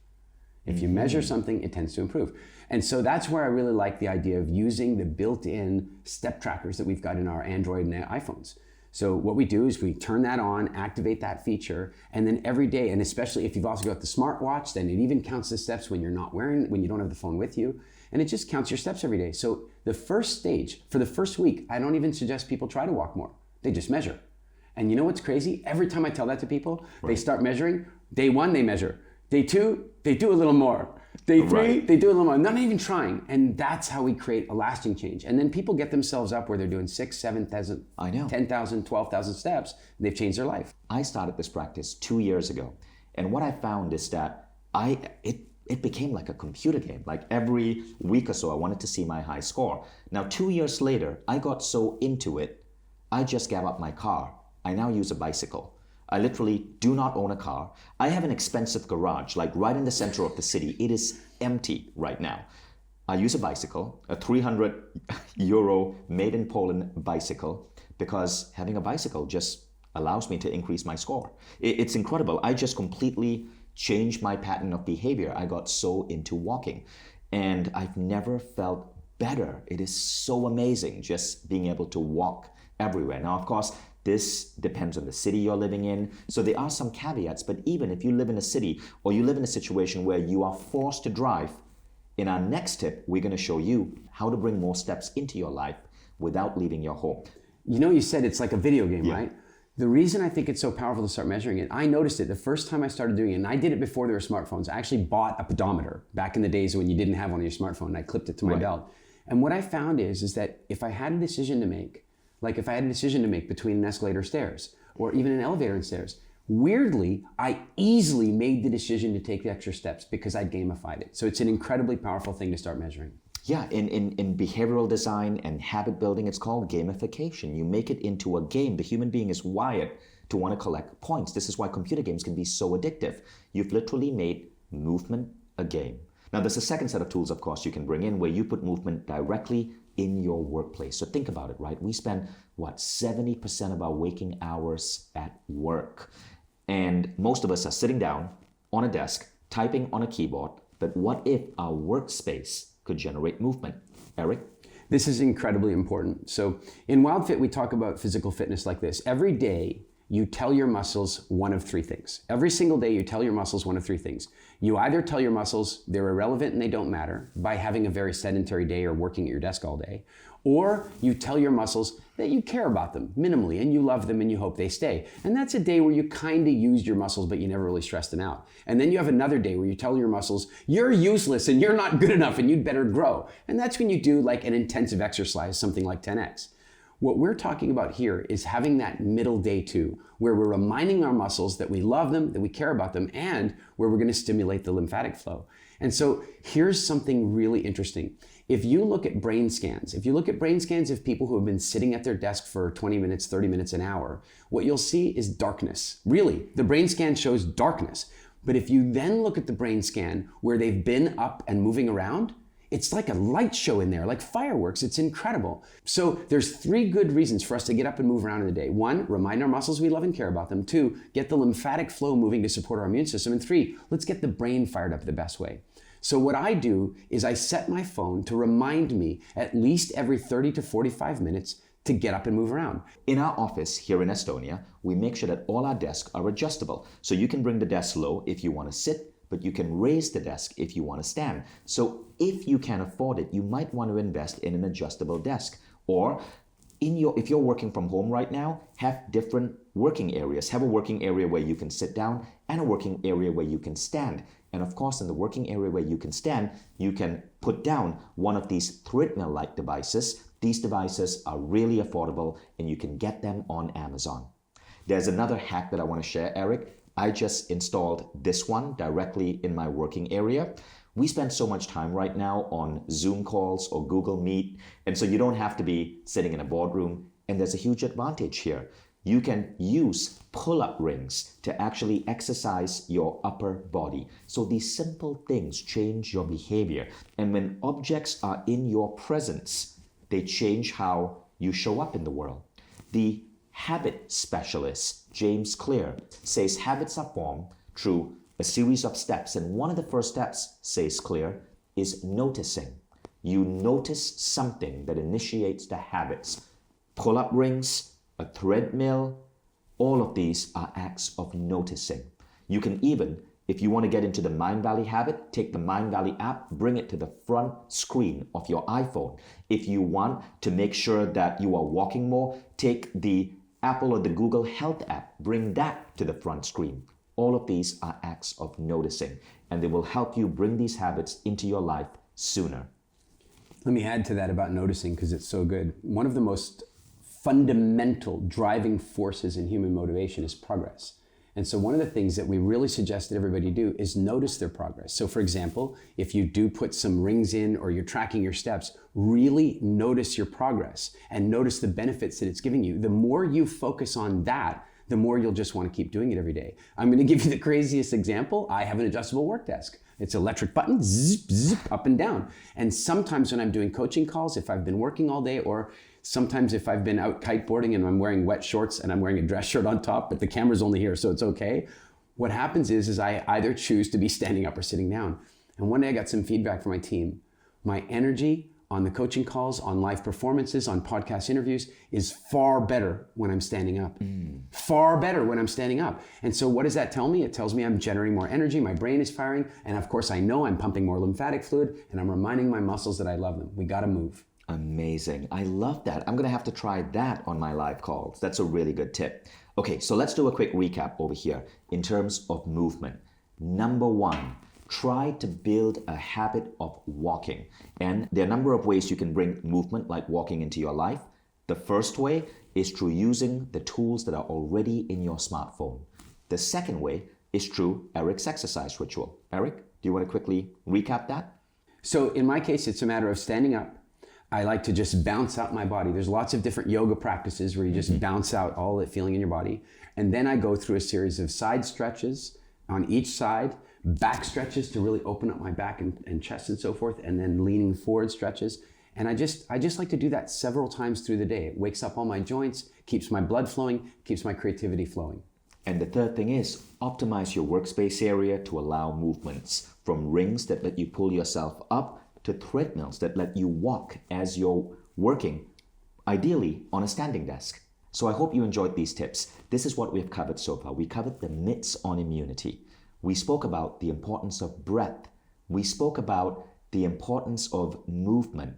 If you measure something, it tends to improve. And so that's where I really like the idea of using the built-in step trackers that we've got in our Android and iPhones. So what we do is we turn that on, activate that feature, and then every day, and especially if you've also got the smartwatch, then it even counts the steps when you're not when you don't have the phone with you, and it just counts your steps every day. So the first stage, for the first week, I don't even suggest people try to walk more. They just measure. And you know what's crazy? Every time I tell that to people, They start measuring. Day 1, they measure. Day 2, they do a little more. Day 3, Right. they do a little more, not even trying. And that's how we create a lasting change. And then people get themselves up where they're doing 6, 7,000, I know. 10,000, 12,000 steps. And they've changed their life. I started this practice 2 years ago. And what I found is that it became like a computer game. Like every week or so, I wanted to see my high score. Now, 2 years later, I got so into it, I just gave up my car. I now use a bicycle. I literally do not own a car. I have an expensive garage, like right in the center of the city. It is empty right now. I use a bicycle, a 300 euro made in Poland bicycle, because having a bicycle just allows me to increase my score. It's incredible. I just completely changed my pattern of behavior. I got so into walking, and I've never felt better. It is so amazing just being able to walk everywhere. Now, of course, this depends on the city you're living in. So there are some caveats, but even if you live in a city or you live in a situation where you are forced to drive, in our next tip, we're going to show you how to bring more steps into your life without leaving your home. You know, you said it's like a video game, right? The reason I think it's so powerful to start measuring it, I noticed it the first time I started doing it, and I did it before there were smartphones. I actually bought a pedometer back in the days when you didn't have one on your smartphone, and I clipped it to my belt. And what I found is that if I had a decision to make, like if I had a decision to make between an escalator stairs or even an elevator and stairs, weirdly, I easily made the decision to take the extra steps because I'd gamified it. So it's an incredibly powerful thing to start measuring. Yeah, in behavioral design and habit building, it's called gamification. You make it into a game. The human being is wired to want to collect points. This is why computer games can be so addictive. You've literally made movement a game. Now, there's a second set of tools, of course, you can bring in where you put movement directly in your workplace. So think about it, right? We spend, 70% of our waking hours at work. And most of us are sitting down on a desk, typing on a keyboard. But what if our workspace could generate movement? Eric? This is incredibly important. So in WildFit, we talk about physical fitness like this. Every day, you tell your muscles one of 3 things. Every single day, you tell your muscles one of 3 things. You either tell your muscles they're irrelevant and they don't matter by having a very sedentary day or working at your desk all day, or you tell your muscles that you care about them minimally and you love them and you hope they stay. And that's a day where you kind of used your muscles, but you never really stressed them out. And then you have another day where you tell your muscles, you're useless and you're not good enough and you'd better grow. And that's when you do like an intensive exercise, something like 10x. What we're talking about here is having that middle day 2, where we're reminding our muscles that we love them, that we care about them, and where we're going to stimulate the lymphatic flow. And so here's something really interesting. If you look at brain scans, of people who have been sitting at their desk for 20 minutes, 30 minutes, an hour, what you'll see is darkness. Really, the brain scan shows darkness. But if you then look at the brain scan where they've been up and moving around, it's like a light show in there, like fireworks. It's incredible. So there's 3 good reasons for us to get up and move around in the day. 1, remind our muscles we love and care about them. 2, get the lymphatic flow moving to support our immune system. And 3, let's get the brain fired up the best way. So what I do is I set my phone to remind me at least every 30 to 45 minutes to get up and move around. In our office here in Estonia, we make sure that all our desks are adjustable. So you can bring the desk low if you want to sit, but you can raise the desk if you want to stand. So if you can afford it, you might want to invest in an adjustable desk. Or if you're working from home right now, have different working areas. Have a working area where you can sit down and a working area where you can stand. And of course, in the working area where you can stand, you can put down one of these treadmill-like devices. These devices are really affordable and you can get them on Amazon. There's another hack that I want to share, Eric. I just installed this one directly in my working area. We spend so much time right now on Zoom calls or Google Meet, and so you don't have to be sitting in a boardroom, and there's a huge advantage here. You can use pull-up rings to actually exercise your upper body. So these simple things change your behavior, and when objects are in your presence, they change how you show up in the world. The habit specialist, James Clear, says habits are formed through a series of steps. And one of the first steps, says Clear, is noticing. You notice something that initiates the habits. Pull-up rings, a treadmill, all of these are acts of noticing. You can even, if you want to get into the Mindvalley habit, take the Mindvalley app, bring it to the front screen of your iPhone. If you want to make sure that you are walking more, take the Apple or the Google Health app, bring that to the front screen. All of these are acts of noticing. and they will help you bring these habits into your life sooner. Let me add to that about noticing, because it's so good. One of the most fundamental driving forces in human motivation is progress. And so one of the things that we really suggest that everybody do is notice their progress. So for example, if you do put some rings in or you're tracking your steps, really notice your progress and notice the benefits that it's giving you. The more you focus on that, the more you'll just want to keep doing it every day. I'm going to give you the craziest example. I have an adjustable work desk. It's an electric button, zip, zip, up and down. And sometimes when I'm doing coaching calls, if I've been working all day, or sometimes if I've been out kiteboarding and I'm wearing wet shorts and I'm wearing a dress shirt on top, but the camera's only here, so it's okay. What happens is I either choose to be standing up or sitting down. And one day I got some feedback from my team. My energy on the coaching calls, on live performances, on podcast interviews is far better when I'm standing up. Far better when I'm standing up. And so what does that tell me? It tells me I'm generating more energy, my brain is firing, and of course I know I'm pumping more lymphatic fluid, and I'm reminding my muscles that I love them. We gotta move. Amazing. I love that. I'm going to have to try that on my live calls. That's a really good tip. Okay, so let's do a quick recap over here in terms of movement. Number one, try to build a habit of walking. And there are a number of ways you can bring movement like walking into your life. The first way is through using the tools that are already in your smartphone. The second way is through Eric's exercise ritual. Eric, do you want to quickly recap that? So in my case, it's a matter of standing up. I like to just bounce out my body. There's lots of different yoga practices where you just bounce out all that feeling in your body. And then I go through a series of side stretches on each side, back stretches to really open up my back and chest and so forth, and then leaning forward stretches. And I just like to do that several times through the day. It wakes up all my joints, keeps my blood flowing, keeps my creativity flowing. And the third thing is optimize your workspace area to allow movements from rings that let you pull yourself up to treadmills that let you walk as you're working, ideally on a standing desk. So I hope you enjoyed these tips. This is what we've covered so far. We covered the myths on immunity. We spoke about the importance of breath. We spoke about the importance of movement.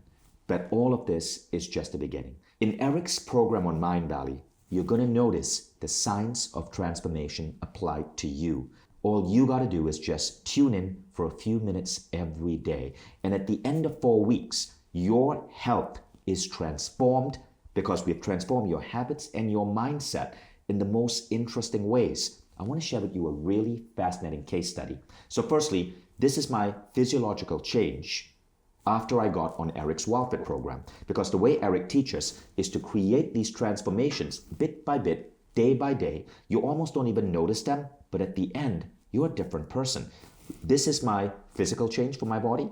But all of this is just the beginning. In Eric's program on Mindvalley, you're going to notice the science of transformation applied to you. All you got to do is just tune in for a few minutes every day. And at the end of 4 weeks, your health is transformed because we've transformed your habits and your mindset in the most interesting ways. I want to share with you a really fascinating case study. So firstly, this is my physiological change after I got on Eric's WildFit program. Because the way Eric teaches is to create these transformations bit by bit, day by day. You almost don't even notice them, but at the end, you're a different person. This is my physical change for my body.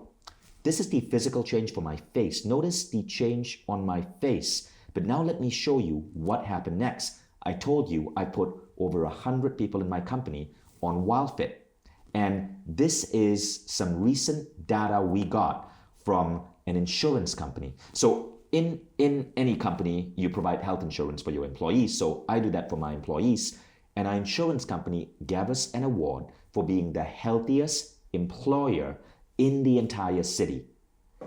This is the physical change for my face. Notice the change on my face. But now let me show you what happened next. I told you I put over 100 people in my company on WildFit. And this is some recent data we got from an insurance company. So in any company, you provide health insurance for your employees. So I do that for my employees. And our insurance company gave us an award for being the healthiest employer in the entire city.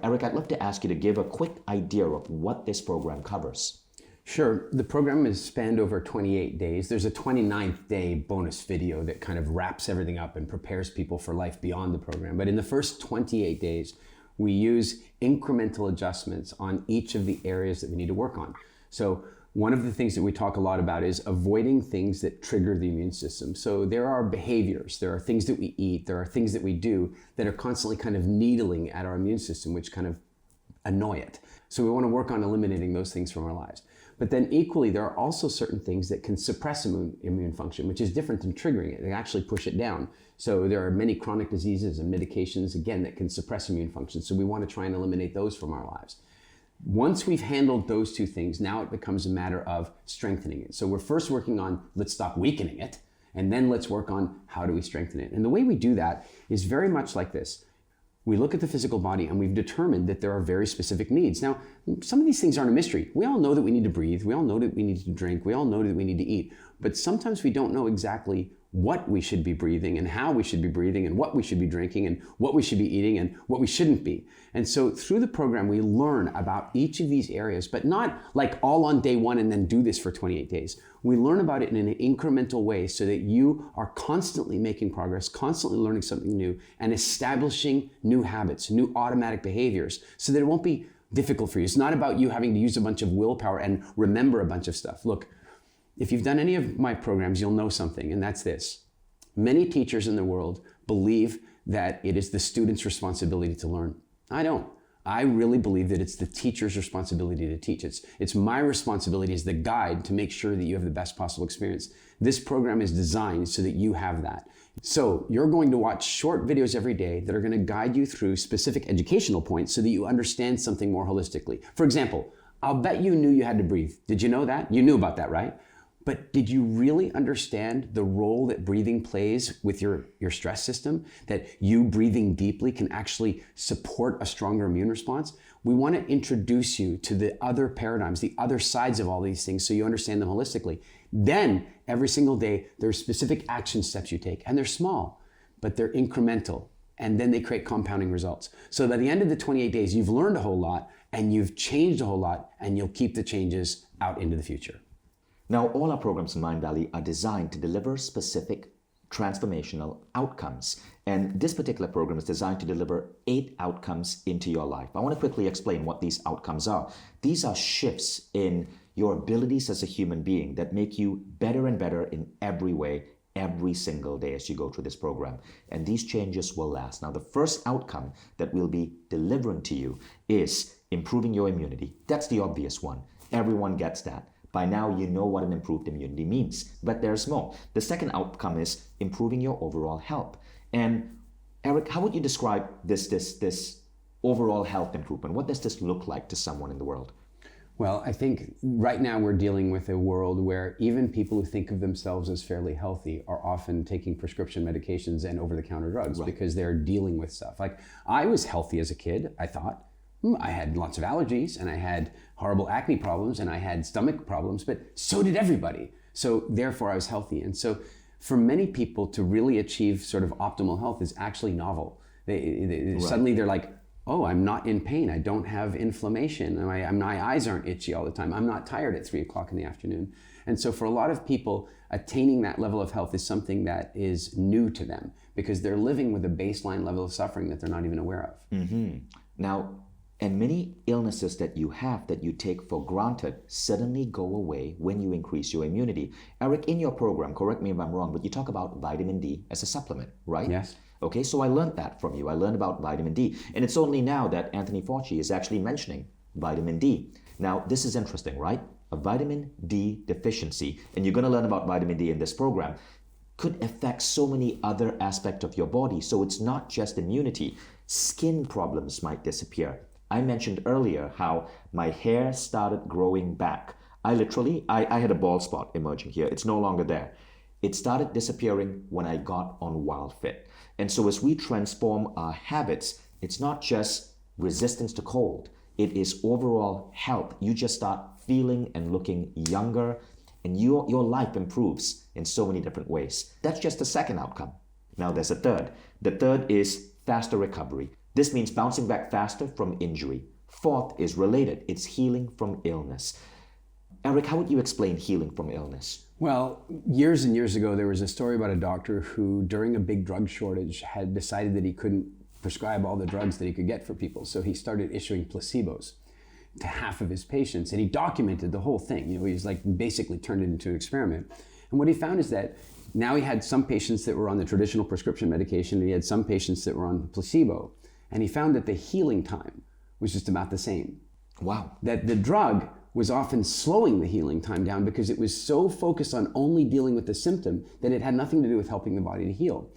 Eric, I'd love to ask you to give a quick idea of what this program covers. Sure. The program is spanned over 28 days. There's a 29th day bonus video that kind of wraps everything up and prepares people for life beyond the program. But in the first 28 days, we use incremental adjustments on each of the areas that we need to work on. So one of the things that we talk a lot about is avoiding things that trigger the immune system. So there are behaviors, there are things that we eat, there are things that we do that are constantly kind of needling at our immune system, which kind of annoy it. So we want to work on eliminating those things from our lives. But then equally, there are also certain things that can suppress immune function, which is different than triggering it. They actually push it down. So there are many chronic diseases and medications, again, that can suppress immune function. So we want to try and eliminate those from our lives. Once we've handled those two things, now it becomes a matter of strengthening it. So we're first working on let's stop weakening it, and then let's work on how do we strengthen it. And the way we do that is very much like this. We look at the physical body and we've determined that there are very specific needs. Now, some of these things aren't a mystery. We all know that we need to breathe. We all know that we need to drink. We all know that we need to eat. But sometimes we don't know exactly what we should be breathing and how we should be breathing and what we should be drinking and what we should be eating and what we shouldn't be. And so through the program, we learn about each of these areas, but not like all on day one and then do this for 28 days. We learn about it in an incremental way so that you are constantly making progress, constantly learning something new, and establishing new habits, new automatic behaviors, so that it won't be difficult for you. It's not about you having to use a bunch of willpower and remember a bunch of stuff. Look, if you've done any of my programs, you'll know something, and that's this. Many teachers in the world believe that it is the student's responsibility to learn. I don't. I really believe that it's the teacher's responsibility to teach. It's my responsibility as the guide to make sure that you have the best possible experience. This program is designed so that you have that. So you're going to watch short videos every day that are going to guide you through specific educational points so that you understand something more holistically. For example, I'll bet you knew you had to breathe. Did you know that? You knew about that, right? But did you really understand the role that breathing plays with your stress system? That you breathing deeply can actually support a stronger immune response? We want to introduce you to the other paradigms, the other sides of all these things so you understand them holistically. Then every single day, there are specific action steps you take, and they're small, but they're incremental. And then they create compounding results. So that at the end of the 28 days, you've learned a whole lot and you've changed a whole lot, and you'll keep the changes out into the future. Now, all our programs in Mindvalley are designed to deliver specific transformational outcomes. And this particular program is designed to deliver 8 outcomes into your life. I want to quickly explain what these outcomes are. These are shifts in your abilities as a human being that make you better and better in every way, every single day as you go through this program. And these changes will last. Now, the first outcome that we'll be delivering to you is improving your immunity. That's the obvious one. Everyone gets that. By now, you know what an improved immunity means, but there's more. The second outcome is improving your overall health. And Eric, how would you describe this overall health improvement? What does this look like to someone in the world? Well, I think right now we're dealing with a world where even people who think of themselves as fairly healthy are often taking prescription medications and over-the-counter drugs because they're dealing with stuff. Like, I was healthy as a kid, I thought. I had lots of allergies and I had horrible acne problems and I had stomach problems, but so did everybody. So therefore I was healthy. And so for many people to really achieve sort of optimal health is actually novel. Suddenly they're like, oh, I'm not in pain. I don't have inflammation. My eyes aren't itchy all the time. I'm not tired at 3 o'clock in the afternoon. And so for a lot of people, attaining that level of health is something that is new to them because they're living with a baseline level of suffering that they're not even aware of. Mm-hmm. Now, and many illnesses that you have that you take for granted suddenly go away when you increase your immunity. Eric, in your program, correct me if I'm wrong, but you talk about vitamin D as a supplement, right? Yes. Okay, so I learned that from you. I learned about vitamin D. And it's only now that Anthony Fauci is actually mentioning vitamin D. Now, this is interesting, right? A vitamin D deficiency, and you're going to learn about vitamin D in this program, could affect so many other aspects of your body. So it's not just immunity. Skin problems might disappear. I mentioned earlier how my hair started growing back. I had a bald spot emerging here. It's no longer there. It started disappearing when I got on WildFit. And so as we transform our habits, it's not just resistance to cold. It is overall health. You just start feeling and looking younger, and your life improves in so many different ways. That's just the second outcome. Now there's a third. The third is faster recovery. This means bouncing back faster from injury. Fourth is related. It's healing from illness. Eric, how would you explain healing from illness? Well, years and years ago, there was a story about a doctor who, during a big drug shortage, had decided that he couldn't prescribe all the drugs that he could get for people. So he started issuing placebos to half of his patients, and he documented the whole thing. He's like basically turned it into an experiment. And what he found is that now he had some patients that were on the traditional prescription medication, and he had some patients that were on placebo. And he found that the healing time was just about the same. Wow. That the drug was often slowing the healing time down because it was so focused on only dealing with the symptom that it had nothing to do with helping the body to heal.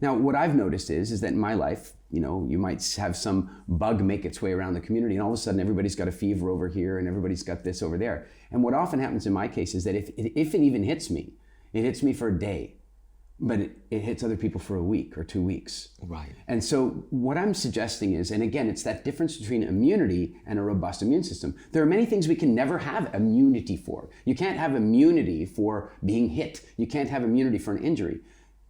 Now, what I've noticed is that in my life, you might have some bug make its way around the community, and all of a sudden everybody's got a fever over here and everybody's got this over there. And what often happens in my case is that if it even hits me, it hits me for a day. But it hits other people for a week or 2 weeks. Right. And so what I'm suggesting is, and again, it's that difference between immunity and a robust immune system. There are many things we can never have immunity for. You can't have immunity for being hit. You can't have immunity for an injury.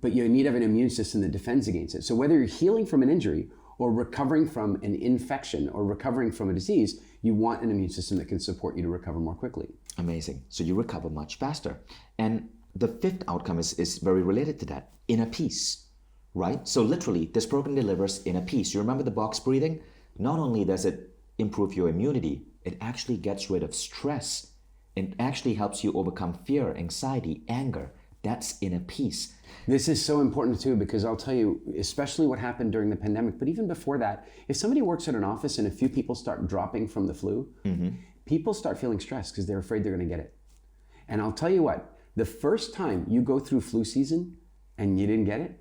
but you need to have an immune system that defends against it. So whether you're healing from an injury or recovering from an infection or recovering from a disease, you want an immune system that can support you to recover more quickly. Amazing. So you recover much faster. And the fifth outcome is very related to that, inner peace, right? So literally, this program delivers inner peace. You remember the box breathing? Not only does it improve your immunity, it actually gets rid of stress. It actually helps you overcome fear, anxiety, anger. That's inner peace. This is so important too, because I'll tell you, especially what happened during the pandemic, but even before that, if somebody works at an office and a few people start dropping from the flu, people start feeling stressed because they're afraid they're going to get it. And I'll tell you what, the first time you go through flu season and you didn't get it,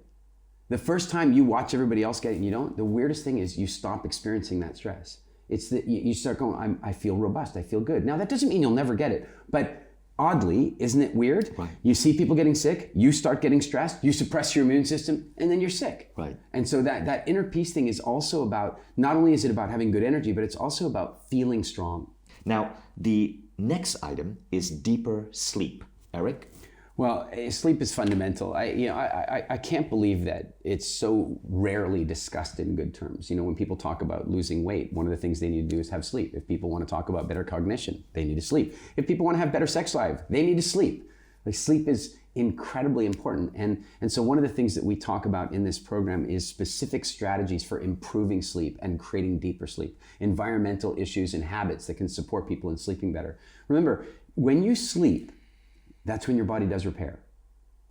the first time you watch everybody else get it and you don't, the weirdest thing is you stop experiencing that stress. It's that you start going, I feel robust, I feel good. Now that doesn't mean you'll never get it, but oddly, isn't it weird? Right. You see people getting sick, you start getting stressed, you suppress your immune system, and then you're sick. Right. And so that inner peace thing is also about, not only is it about having good energy, but it's also about feeling strong. Now, the next item is deeper sleep. Eric? Well, sleep is fundamental. I can't believe that it's so rarely discussed in good terms. You know, when people talk about losing weight, one of the things they need to do is have sleep. If people want to talk about better cognition, they need to sleep. If people want to have better sex life, they need to sleep. Like, sleep is incredibly important. And so one of the things that we talk about in this program is specific strategies for improving sleep and creating deeper sleep, environmental issues and habits that can support people in sleeping better. Remember, when you sleep, that's when your body does repair.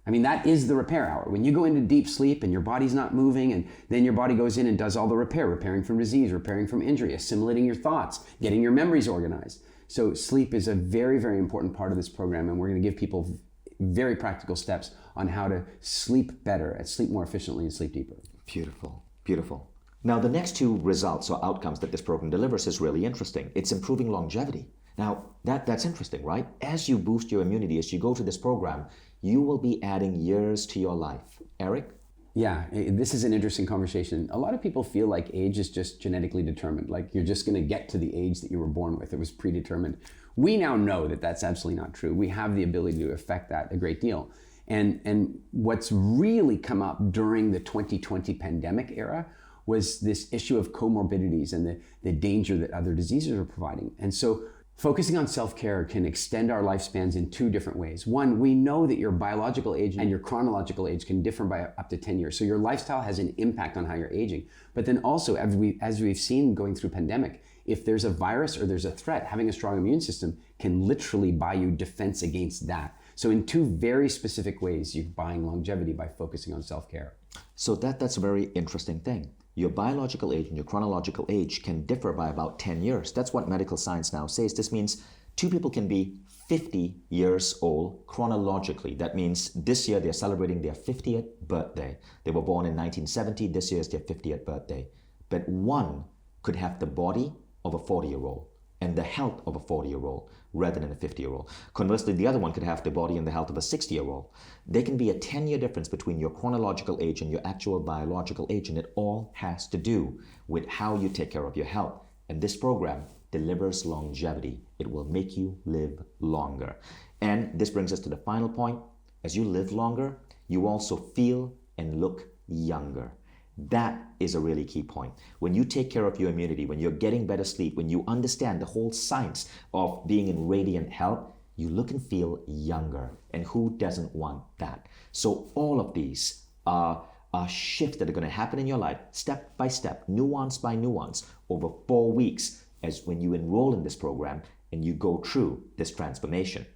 I mean, that is the repair hour. When you go into deep sleep and your body's not moving, and then your body goes in and does all the repair, repairing from disease, repairing from injury, assimilating your thoughts, getting your memories organized. So sleep is a very, very important part of this program, and we're going to give people very practical steps on how to sleep better, and sleep more efficiently, and sleep deeper. Beautiful, beautiful. Now, the next two results or outcomes that this program delivers is really interesting. It's improving longevity. Now, that's interesting, right? As you boost your immunity, as you go to this program, you will be adding years to your life. Eric? Yeah, this is an interesting conversation. A lot of people feel like age is just genetically determined, like you're just going to get to the age that you were born with. It was predetermined. We now know that that's absolutely not true. We have the ability to affect that a great deal. And what's really come up during the 2020 pandemic era was this issue of comorbidities and the danger that other diseases are providing. And so focusing on self-care can extend our lifespans in two different ways. One, we know that your biological age and your chronological age can differ by up to 10 years. So your lifestyle has an impact on how you're aging. But then also, as we've seen going through pandemic, if there's a virus or there's a threat, having a strong immune system can literally buy you defense against that. So in two very specific ways, you're buying longevity by focusing on self-care. So that's a very interesting thing. Your biological age and your chronological age can differ by about 10 years. That's what medical science now says. This means two people can be 50 years old chronologically. That means this year they're celebrating their 50th birthday. They were born in 1970. This year is their 50th birthday. But one could have the body of a 40-year-old and the health of a 40-year-old rather than a 50-year-old. Conversely, the other one could have the body and the health of a 60-year-old. There can be a 10-year difference between your chronological age and your actual biological age, and it all has to do with how you take care of your health. And this program delivers longevity. It will make you live longer. And this brings us to the final point. As you live longer, you also feel and look younger. That is a really key point. When you take care of your immunity, when you're getting better sleep, when you understand the whole science of being in radiant health, you look and feel younger. And who doesn't want that? So all of these are shifts that are going to happen in your life, step by step, nuance by nuance, over 4 weeks, as when you enroll in this program and you go through this transformation.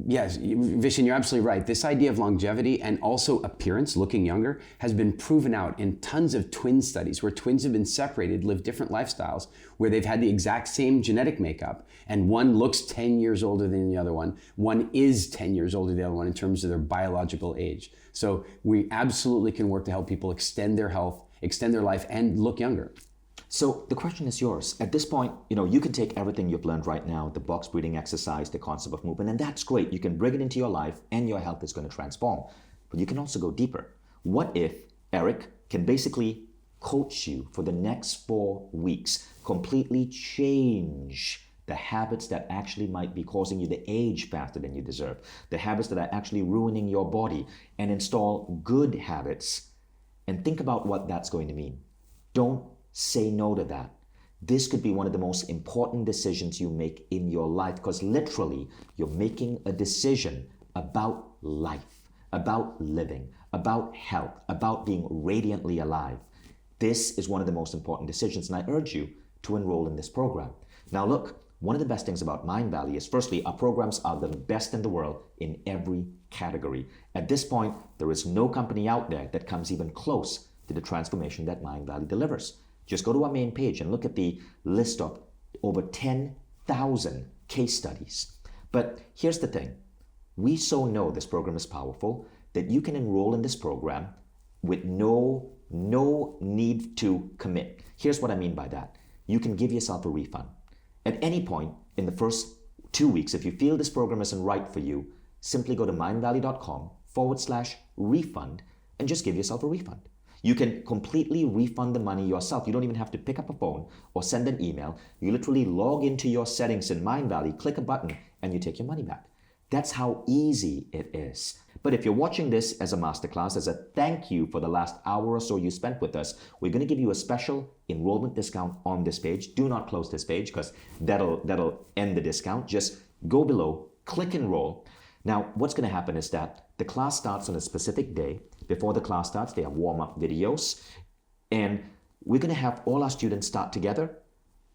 Yes, Vishen, you're absolutely right. This idea of longevity and also appearance, looking younger, has been proven out in tons of twin studies where twins have been separated, live different lifestyles, where they've had the exact same genetic makeup, and one looks 10 years older than the other one. One is 10 years older than the other one in terms of their biological age. So we absolutely can work to help people extend their health, extend their life, and look younger. So the question is yours. At this point, you can take everything you've learned right now, the box breathing exercise, the concept of movement, and that's great. You can bring it into your life and your health is going to transform. But you can also go deeper. What if Eric can basically coach you for the next 4 weeks, completely change the habits that actually might be causing you to age faster than you deserve, the habits that are actually ruining your body, and install good habits. And think about what that's going to mean. Don't say no to that. This could be one of the most important decisions you make in your life, because literally you're making a decision about life, about living, about health, about being radiantly alive. This is one of the most important decisions, and I urge you to enroll in this program. Now look, one of the best things about Mindvalley is, firstly, our programs are the best in the world in every category. At this point, there is no company out there that comes even close to the transformation that Mindvalley delivers. Just go to our main page and look at the list of over 10,000 case studies. But here's the thing. We so know this program is powerful that you can enroll in this program with no need to commit. Here's what I mean by that. You can give yourself a refund. At any point in the first 2 weeks, if you feel this program isn't right for you, simply go to mindvalley.com/refund and just give yourself a refund. You can completely refund the money yourself. You don't even have to pick up a phone or send an email. You literally log into your settings in Mindvalley, click a button, and you take your money back. That's how easy it is. But if you're watching this as a masterclass, as a thank you for the last hour or so you spent with us, we're going to give you a special enrollment discount on this page. Do not close this page, because that'll end the discount. Just go below, click enroll. Now, what's going to happen is that the class starts on a specific day. Before the class starts, they have warm-up videos. And we're going to have all our students start together,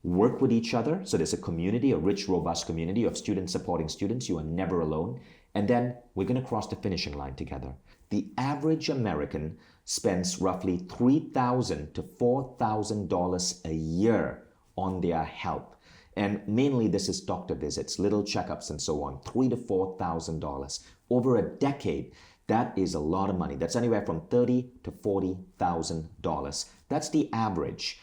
work with each other. So there's a community, a rich, robust community of students supporting students. You are never alone. And then we're going to cross the finishing line together. The average American spends roughly $3,000 to $4,000 a year on their health. And mainly this is doctor visits, little checkups and so on, $3,000 to $4,000. Over a decade, that is a lot of money. That's anywhere from $30,000 to $40,000. That's the average.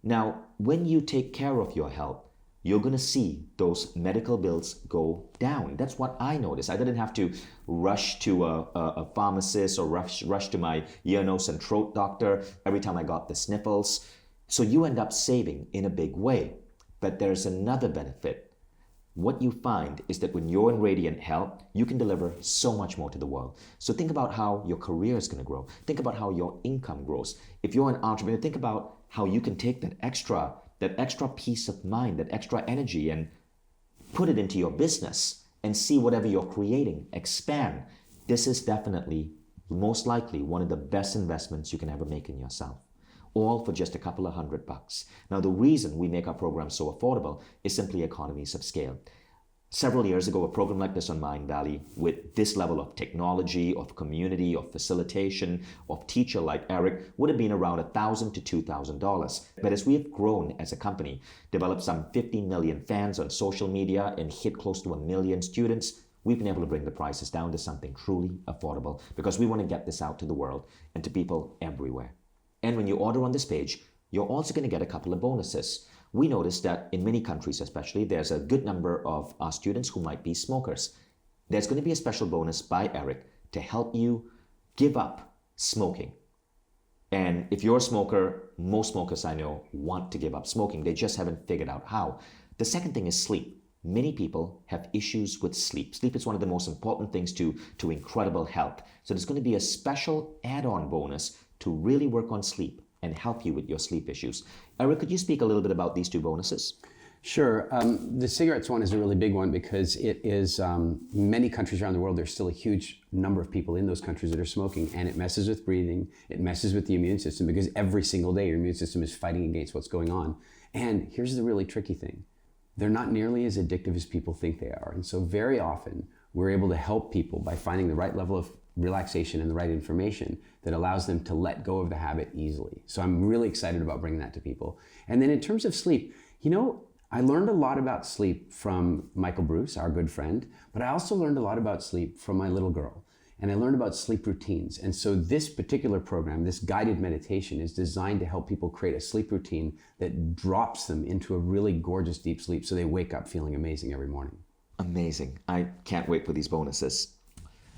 Now, when you take care of your health, you're going to see those medical bills go down. That's what I noticed. I didn't have to rush to a pharmacist or rush to my ear, nose, and throat doctor every time I got the sniffles. So you end up saving in a big way. But there's another benefit. What you find is that when you're in radiant health, you can deliver so much more to the world. So think about how your career is going to grow. Think about how your income grows. If you're an entrepreneur, think about how you can take that extra peace of mind, that extra energy, and put it into your business and see whatever you're creating expand. This is definitely, most likely, one of the best investments you can ever make in yourself. All for just a couple of $100. Now, the reason we make our program so affordable is simply economies of scale. Several years ago, a program like this on Mindvalley, with this level of technology, of community, of facilitation, of teacher like Eric, would have been around $1,000 to $2,000. But as we have grown as a company, developed some 50 million fans on social media, and hit close to 1 million students, we've been able to bring the prices down to something truly affordable, because we want to get this out to the world and to people everywhere. And when you order on this page, you're also going to get a couple of bonuses. We noticed that in many countries especially, there's a good number of our students who might be smokers. There's going to be a special bonus by Eric to help you give up smoking. And if you're a smoker, most smokers I know want to give up smoking. They just haven't figured out how. The second thing is sleep. Many people have issues with sleep. Sleep is one of the most important things to incredible health. So there's going to be a special add-on bonus to really work on sleep and help you with your sleep issues. Eric, could you speak a little bit about these two bonuses? Sure. The cigarettes one is a really big one, because it is many countries around the world, there's still a huge number of people in those countries that are smoking, and it messes with breathing, it messes with the immune system, because every single day your immune system is fighting against what's going on. And here's the really tricky thing. They're not nearly as addictive as people think they are. And so very often we're able to help people by finding the right level of relaxation and the right information that allows them to let go of the habit easily. So I'm really excited about bringing that to people. And then in terms of sleep, I learned a lot about sleep from Michael Bruce, our good friend, but I also learned a lot about sleep from my little girl. And I learned about sleep routines. And so this particular program, this guided meditation, is designed to help people create a sleep routine that drops them into a really gorgeous deep sleep so they wake up feeling amazing every morning. Amazing. I can't wait for these bonuses.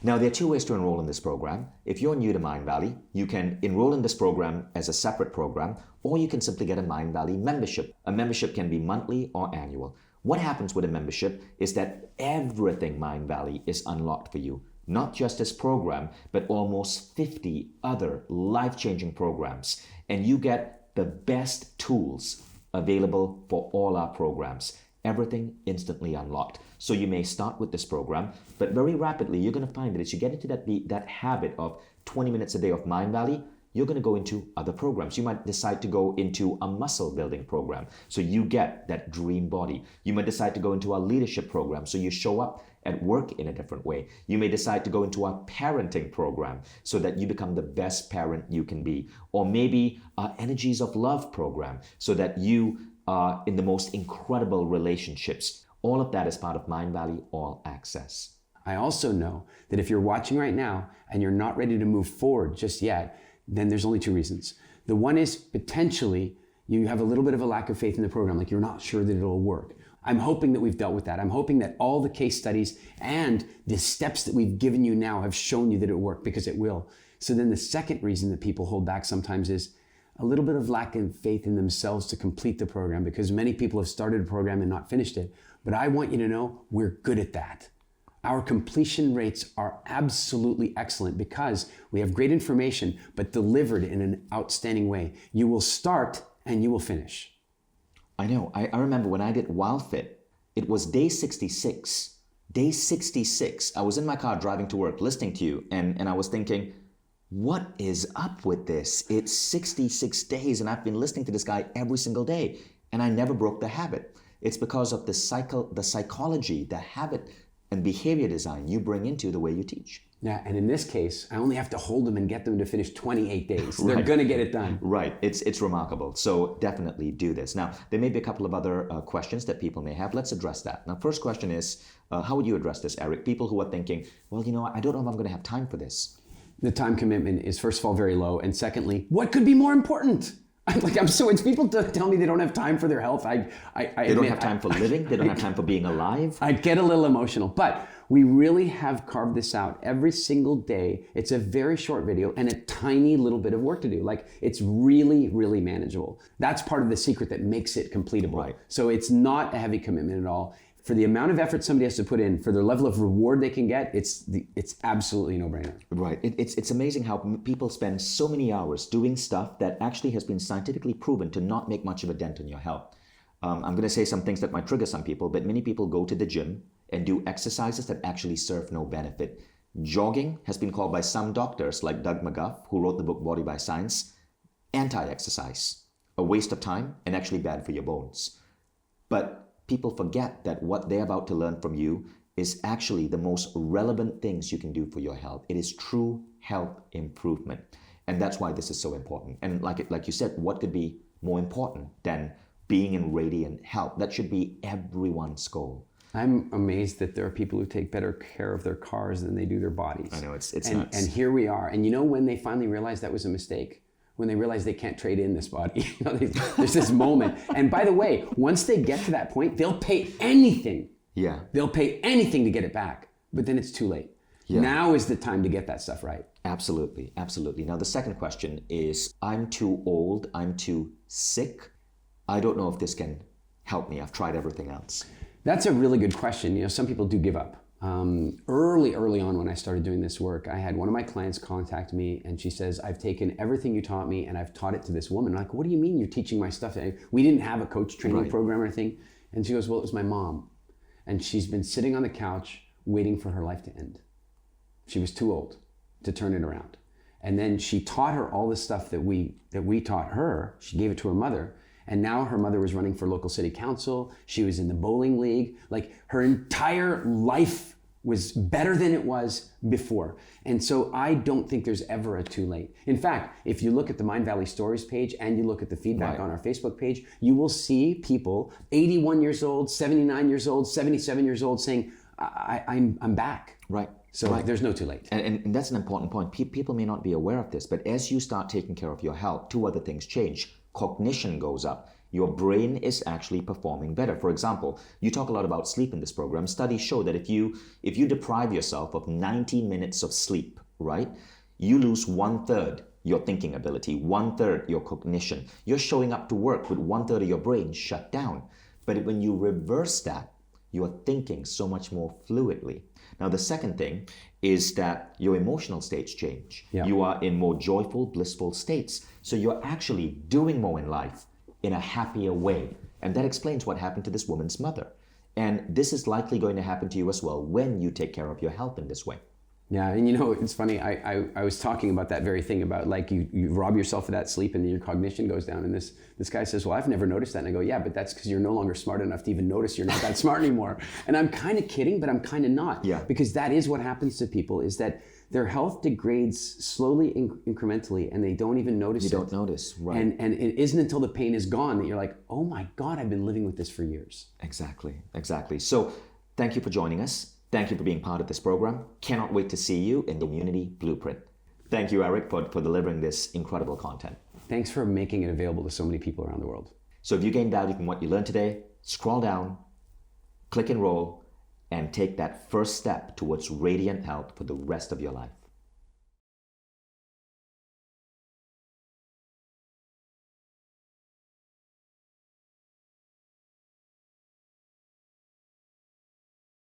Now, there are two ways to enroll in this program. If you're new to Mindvalley, you can enroll in this program as a separate program, or you can simply get a Mindvalley membership. A membership can be monthly or annual. What happens with a membership is that everything Mindvalley is unlocked for you. Not just this program, but almost 50 other life-changing programs. And you get the best tools available for all our programs. Everything instantly unlocked. So you may start with this program, but very rapidly you're going to find that as you get into that habit of 20 minutes a day of Mindvalley, you're going to go into other programs. You might decide to go into a muscle building program, so you get that dream body. You might decide to go into a leadership program, so you show up at work in a different way. You may decide to go into a parenting program so that you become the best parent you can be. Or maybe Energies of Love program so that you are in the most incredible relationships. All of that is part of Mindvalley All Access. I also know that if you're watching right now and you're not ready to move forward just yet, then there's only two reasons. The one is potentially you have a little bit of a lack of faith in the program, like you're not sure that it'll work. I'm hoping that we've dealt with that. I'm hoping that all the case studies and the steps that we've given you now have shown you that it will work, because it will. So then the second reason that people hold back sometimes is a little bit of lack of faith in themselves to complete the program, because many people have started a program and not finished it. But I want you to know we're good at that. Our completion rates are absolutely excellent because we have great information, but delivered in an outstanding way. You will start and you will finish. I know. I remember when I did WildFit, it was day 66. Day 66, I was in my car driving to work, listening to you, and I was thinking, what is up with this? It's 66 days, and I've been listening to this guy every single day, and I never broke the habit. It's because of the psychology, the habit, and behavior design you bring into the way you teach. Yeah, and in this case, I only have to hold them and get them to finish 28 days. They're going to get it done. Right. It's remarkable. So definitely do this. Now, there may be a couple of other questions that people may have. Let's address that. Now, first question is, how would you address this, Eric? People who are thinking, well, I don't know if I'm going to have time for this. The time commitment is, first of all, very low. And secondly, what could be more important? When people tell me they don't have time for their health, they don't have time for living. They don't have time for being alive. I get a little emotional, but we really have carved this out every single day. It's a very short video and a tiny little bit of work to do. It's really, really manageable. That's part of the secret that makes it completable. Right. So it's not a heavy commitment at all. For the amount of effort somebody has to put in, for the level of reward they can get, it's absolutely a no-brainer. Right. It's amazing how people spend so many hours doing stuff that actually has been scientifically proven to not make much of a dent in your health. I'm going to say some things that might trigger some people, but many people go to the gym and do exercises that actually serve no benefit. Jogging has been called by some doctors, like Doug McGuff, who wrote the book Body by Science, anti-exercise, a waste of time and actually bad for your bones. But people forget that what they're about to learn from you is actually the most relevant things you can do for your health. It is true health improvement. And that's why this is so important. And like you said, what could be more important than being in radiant health? That should be everyone's goal. I'm amazed that there are people who take better care of their cars than they do their bodies. I know, it's nuts. And here we are. And when they finally realize that was a mistake? When they realize they can't trade in this body. There's this moment. And by the way, once they get to that point, they'll pay anything. Yeah. They'll pay anything to get it back. But then it's too late. Yeah. Now is the time to get that stuff right. Absolutely. Absolutely. Now, the second question is, I'm too old, I'm too sick. I don't know if this can help me. I've tried everything else. That's a really good question. Some people do give up. Early on when I started doing this work, I had one of my clients contact me and she says, I've taken everything you taught me and I've taught it to this woman. I'm like, what do you mean you're teaching my stuff? We didn't have a coach training program or anything. And she goes, well, it was my mom. And she's been sitting on the couch waiting for her life to end. She was too old to turn it around. And then she taught her all the stuff that we taught her. She gave it to her mother. And now her mother was running for local city council. She was in the bowling league. Her entire life was better than it was before. And so I don't think there's ever a too late. In fact, if you look at the Mindvalley Stories page and you look at the feedback on our Facebook page, you will see people 81 years old, 79 years old, 77 years old saying, I'm back. Right. So there's no too late. And that's an important point. People may not be aware of this, but as you start taking care of your health, two other things change. Cognition goes up. Your brain is actually performing better. For example, you talk a lot about sleep in this program. Studies show that if you deprive yourself of 90 minutes of sleep, right, you lose 1/3 your thinking ability, 1/3 your cognition. You're showing up to work with 1/3 of your brain shut down. But when you reverse that, you are thinking so much more fluidly. Now, the second thing is that your emotional states change. Yeah. You are in more joyful, blissful states. So you're actually doing more in life in a happier way. And that explains what happened to this woman's mother. And this is likely going to happen to you as well when you take care of your health in this way. Yeah, and you know, it's funny, I was talking about that very thing about like you rob yourself of that sleep and then your cognition goes down, and this guy says, well, I've never noticed that. And I go, yeah, but that's because you're no longer smart enough to even notice you're not that smart anymore. And I'm kind of kidding, but I'm kind of not. Yeah. Because that is what happens to people, is that their health degrades slowly, incrementally, and they don't even notice it. You don't notice, right. And it isn't until the pain is gone that you're like, oh my God, I've been living with this for years. Exactly. So thank you for joining us. Thank you for being part of this program. Cannot wait to see you in the Immunity Blueprint. Thank you, Eric, for delivering this incredible content. Thanks for making it available to so many people around the world. So if you gained value from what you learned today, scroll down, click enroll, and take that first step towards radiant health for the rest of your life.